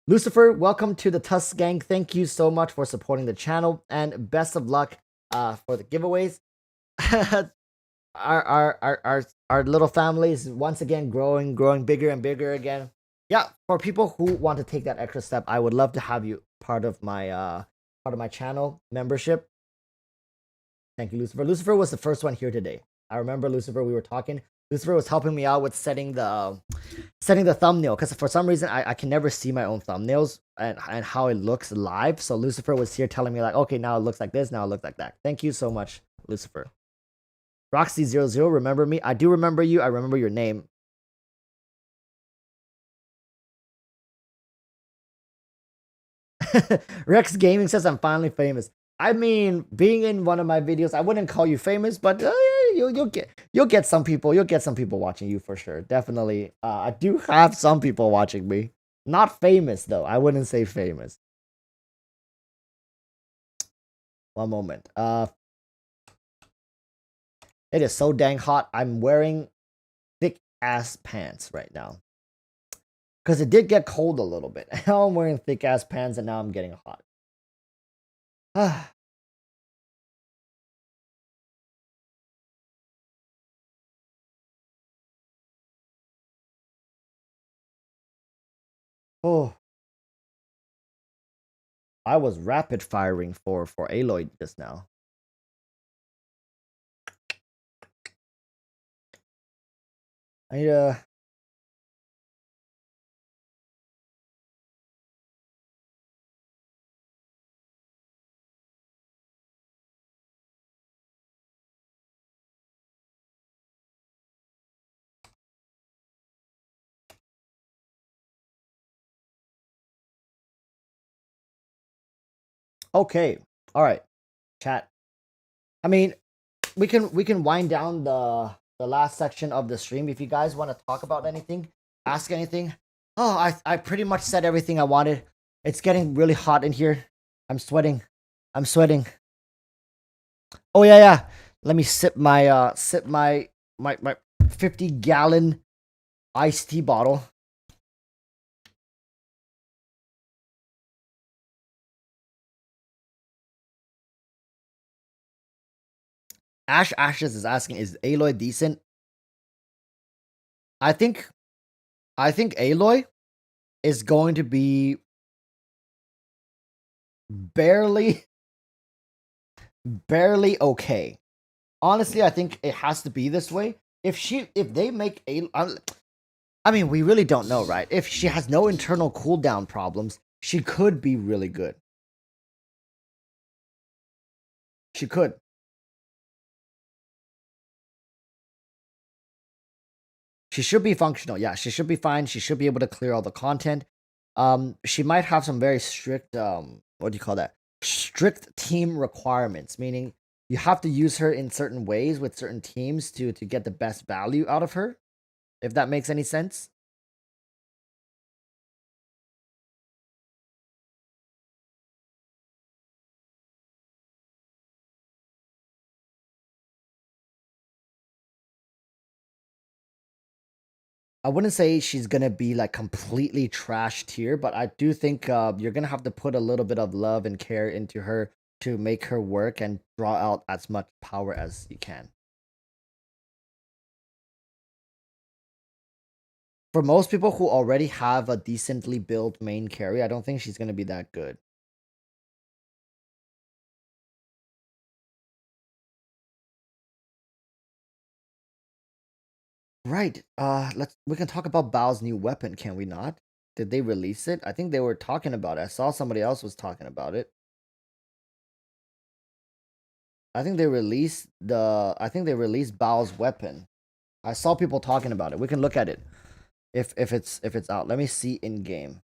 Lucifer, welcome to the Tusk Gang. Thank you so much for supporting the channel, and best of luck for the giveaways. our little family is once again growing bigger and bigger again. Yeah, for people who want to take that extra step, I would love to have you part of my channel membership. Thank you, Lucifer. Lucifer was the first one here today. I remember Lucifer. We were talking. Lucifer was helping me out with setting the thumbnail, because for some reason I can never see my own thumbnails and how it looks live. So Lucifer was here telling me like, okay, now it looks like this, now it looks like that. Thank you so much, Lucifer. Roxy00, remember me? I do remember you. I remember your name. Rex Gaming says I'm finally famous. I mean, being in one of my videos, I wouldn't call you famous, but you'll get some people. You'll get some people watching you for sure. Definitely. I do have some people watching me. Not famous though. I wouldn't say famous. One moment. It is so dang hot. I'm wearing thick ass pants right now. Because it did get cold a little bit. Now I'm wearing thick ass pants and now I'm getting hot. Oh. I was rapid firing for Aloy just now. Okay. All right. Chat. I mean, we can wind down the last section of the stream if you guys want to talk about anything, ask anything. Oh, I pretty much said everything I wanted. It's getting really hot in here. I'm sweating. I'm sweating. Oh yeah. Let me sip my 50-gallon iced tea bottle. Ashes is asking, is Aloy decent? I think Aloy is going to be barely okay. Honestly, I think it has to be this way. If they make Aloy, I mean, we really don't know, right? If she has no internal cooldown problems, she could be really good. She could. She should be functional. Yeah, she should be fine. She should be able to clear all the content. She might have some very strict what do you call that? Strict team requirements, meaning you have to use her in certain ways with certain teams to get the best value out of her. If that makes any sense. I wouldn't say she's gonna be like completely trash tier, but I do think you're gonna have to put a little bit of love and care into her to make her work and draw out as much power as you can. For most people who already have a decently built main carry, I don't think she's gonna be that good. Right. We can talk about Bao's new weapon, can we not? Did they release it? I think they were talking about it. I saw somebody else was talking about it. I think they released Baal's weapon. I saw people talking about it. We can look at it if it's out. Let me see in game.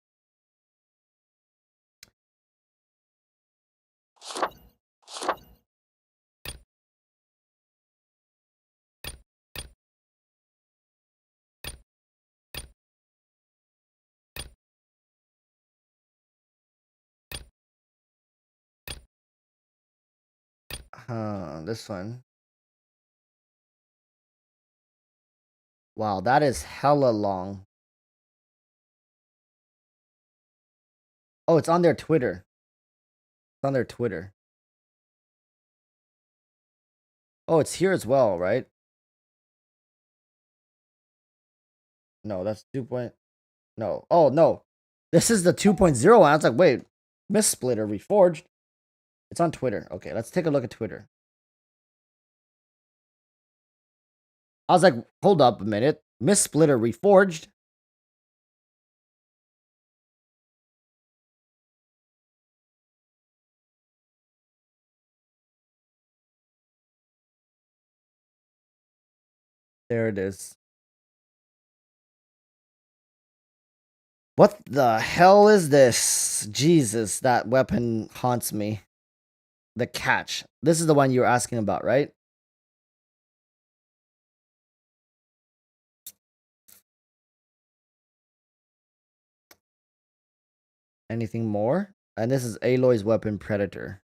This one. Wow, that is hella long. Oh, it's on their Twitter. It's on their Twitter. Oh, it's here as well, right? No, that's 2. No. Oh, no. This is the 2.0. I was like, wait, Miss Splitter Reforged. It's on Twitter. Okay, let's take a look at Twitter. I was like, hold up a minute. Miss Splitter Reforged. There it is. What the hell is this? Jesus, that weapon haunts me. The catch. This is the one you were asking about, right? Anything more? And this is Aloy's weapon, Predator.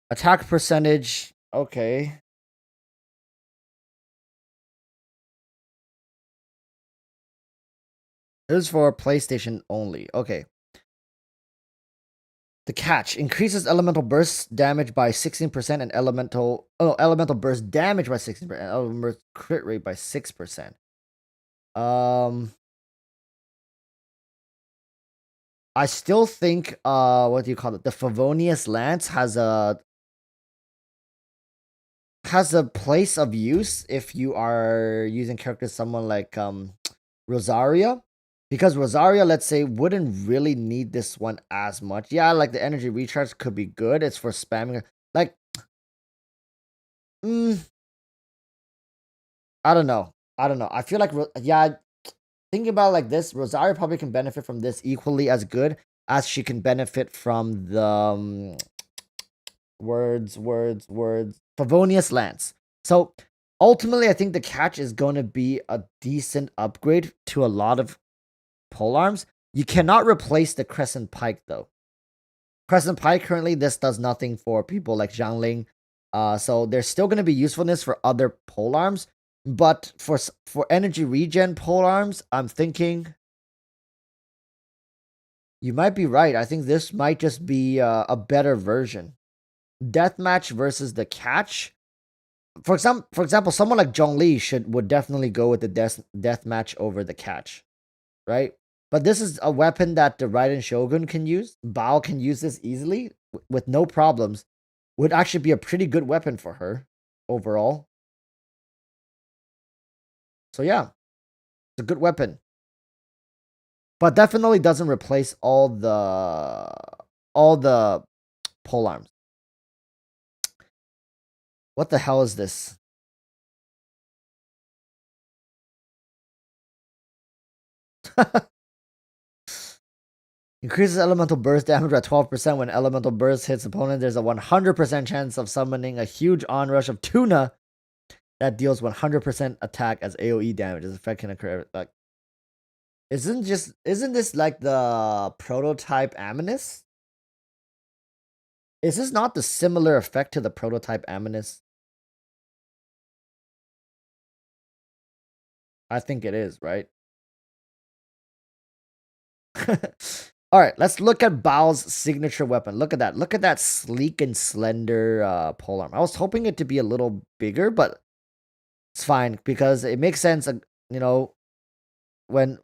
Attack percentage. Okay. This is for PlayStation only. Okay. The catch increases elemental burst damage by 16% and elemental burst damage by 16% and elemental crit rate by 6%. I still think what do you call it? The Favonius Lance has a place of use if you are using characters someone like Rosaria. Because Rosaria, let's say, wouldn't really need this one as much. Yeah, like the energy recharge could be good. It's for spamming. Like, I don't know. I feel like, yeah, thinking about it like this, Rosaria probably can benefit from this equally as good as she can benefit from the words. Favonius Lance. So ultimately, I think the catch is going to be a decent upgrade to a lot of polearms. You cannot replace the Crescent Pike though. Crescent Pike currently this does nothing for people like Zhangling. So there's still going to be usefulness for other polearms, but for energy regen polearms, I'm thinking you might be right. I think this might just be a better version. Deathmatch versus the catch. For example, someone like Zhongli would definitely go with the deathmatch over the catch, right? But this is a weapon that the Raiden Shogun can use. Baal can use this easily with no problems. Would actually be a pretty good weapon for her overall. So yeah, it's a good weapon. But definitely doesn't replace all the polearms. What the hell is this? Increases elemental burst damage by 12% when elemental burst hits opponent. There's a 100% chance of summoning a huge onrush of Tuna that deals 100% attack as AoE damage. This effect can occur like isn't this like the prototype Aminus? Is this not the similar effect to the prototype Aminus? I think it is, right? All right, let's look at Baal's signature weapon. Look at that. Look at that sleek and slender polearm. I was hoping it to be a little bigger, but it's fine because it makes sense. You know, when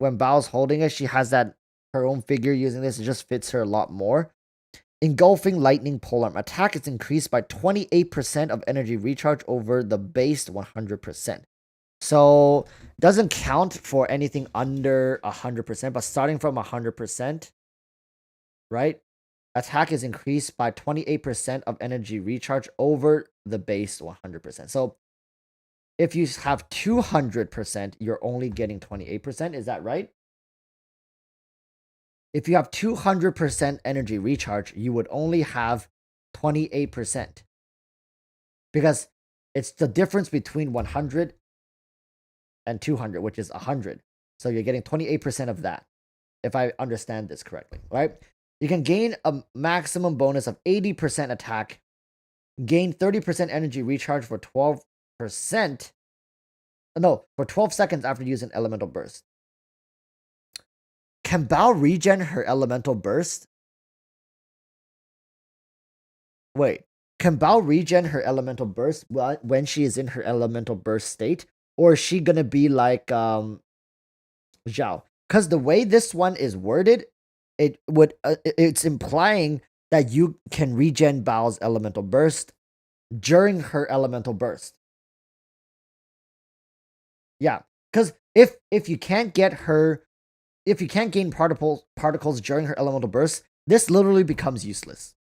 Baal's holding it, she has that her own figure using this. It just fits her a lot more. Engulfing Lightning polearm. Attack is increased by 28% of energy recharge over the base 100%. So doesn't count for anything under 100%, but starting from 100%, right? Attack is increased by 28% of energy recharge over the base 100%. So if you have 200%, you're only getting 28%. Is that right? If you have 200% energy recharge, you would only have 28%. Because it's the difference between 100 and 200, which is 100. So you're getting 28% of that, if I understand this correctly, right? You can gain a maximum bonus of 80% attack, gain 30% energy recharge for 12%. No, for 12 seconds after using elemental burst. Can Baal regen her elemental burst? Wait, can Baal regen her elemental burst when she is in her elemental burst state? Or is she gonna be like Zhao? Because the way this one is worded, it's implying that you can regen Baal's elemental burst during her elemental burst. Yeah, because if you can't get her, if you can't gain particles during her elemental burst, this literally becomes useless.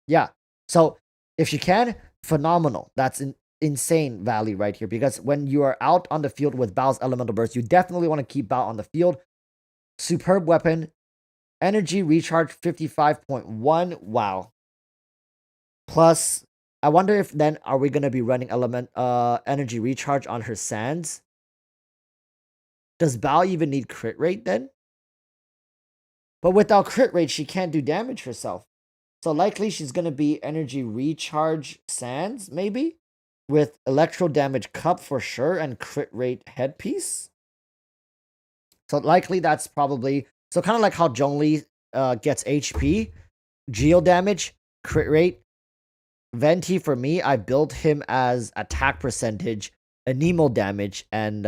Yeah, so if you can, phenomenal. That's an insane value right here, because when you are out on the field with Baal's elemental burst, you definitely want to keep Baal on the field. Superb weapon, energy recharge 55.1. Wow. Plus, I wonder if then are we gonna be running energy recharge on her sands? Does Baal even need crit rate then? But without crit rate, she can't do damage herself. So likely she's gonna be energy recharge sands, maybe? With electro damage cup for sure and crit rate headpiece. So likely that's probably so kind of like how Zhongli gets HP, geo damage, crit rate. Venti for me, I built him as attack percentage, anemo damage, and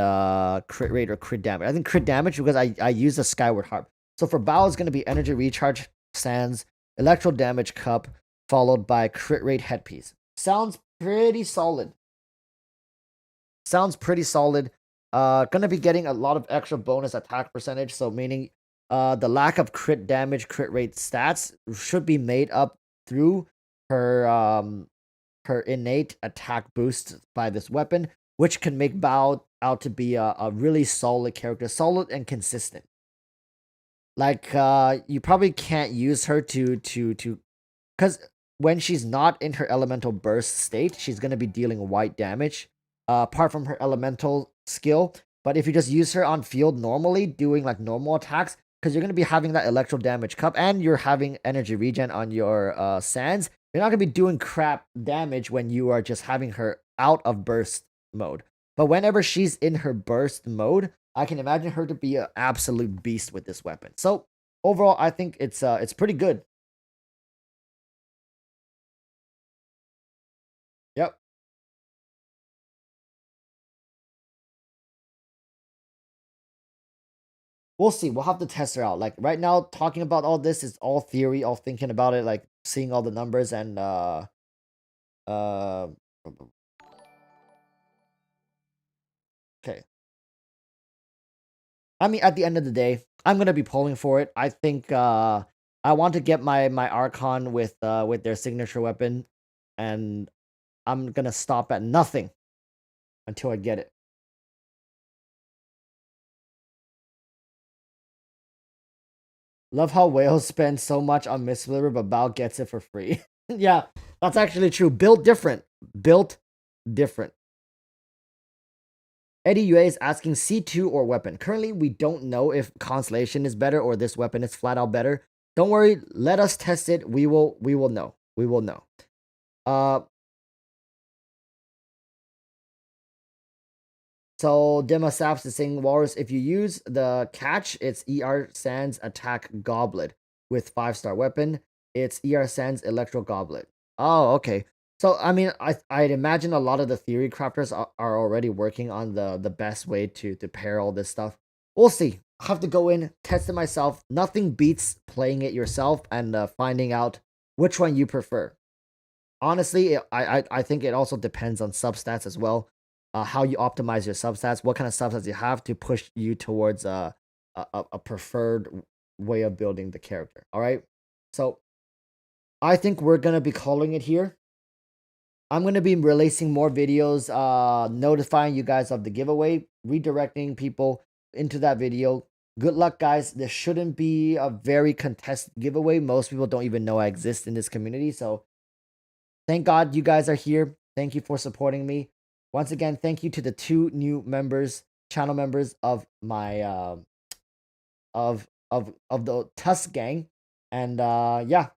crit rate or crit damage. I think crit damage because I use the Skyward Harp. So for Bao, it's going to be energy recharge, sands, electro damage cup, followed by crit rate headpiece. Sounds pretty solid. Sounds pretty solid. Gonna be getting a lot of extra bonus attack percentage, so meaning the lack of crit damage, crit rate stats should be made up through her innate attack boost by this weapon, which can make Bao out to be a really solid character, solid and consistent. Like you probably can't use her to because when she's not in her elemental burst state, she's gonna be dealing white damage, apart from her elemental skill. But if you just use her on field normally, doing like normal attacks, because you're gonna be having that electro damage cup and you're having energy regen on your sands, you're not gonna be doing crap damage when you are just having her out of burst mode. But whenever she's in her burst mode, I can imagine her to be an absolute beast with this weapon. So overall, I think it's pretty good. Yep. We'll see. We'll have to test her out. Like right now, talking about all this is all theory, all thinking about it, like seeing all the numbers and uh okay. I mean, at the end of the day, I'm gonna be pulling for it. I think I want to get my Archon with their signature weapon, and I'm gonna stop at nothing until I get it. Love how whales spend so much on Mistliver, but Bao gets it for free. Yeah, that's actually true. Built different. Built different. Eddie Yue is asking C2 or weapon. Currently, we don't know if Constellation is better or this weapon is flat out better. Don't worry, let us test it. We will know. We will know. So Dema Saps is saying, Walrus, if you use the catch, it's ER Sans Attack Goblet with 5-star weapon. It's ER Sans Electro Goblet. Oh, okay. So I mean, I'd imagine a lot of the theory crafters are already working on the best way to pair all this stuff. We'll see. I'll have to go in, test it myself. Nothing beats playing it yourself and finding out which one you prefer. Honestly, I think it also depends on substats as well. how you optimize your substats, what kind of substats you have to push you towards a preferred way of building the character. All right. So I think we're going to be calling it here. I'm going to be releasing more videos, notifying you guys of the giveaway, redirecting people into that video. Good luck, guys. This shouldn't be a very contested giveaway. Most people don't even know I exist in this community. So thank God you guys are here. Thank you for supporting me. Once again, thank you to the 2 new members, channel members of my of the Tusk gang. And yeah,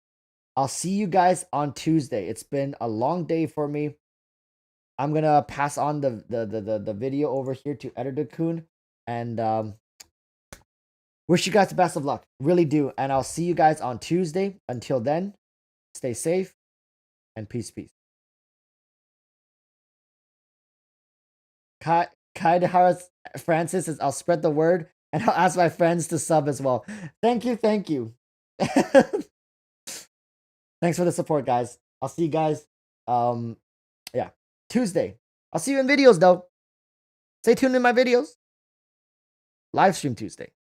I'll see you guys on Tuesday. It's been a long day for me. I'm gonna pass on the video over here to Editor Kun, and wish you guys the best of luck. Really do. And I'll see you guys on Tuesday. Until then, stay safe and peace. Kaidahara Francis says, I'll spread the word and I'll ask my friends to sub as well. Thank you. Thanks for the support, guys. I'll see you guys yeah, Tuesday. I'll see you in videos though. Stay tuned in my videos. Live stream Tuesday.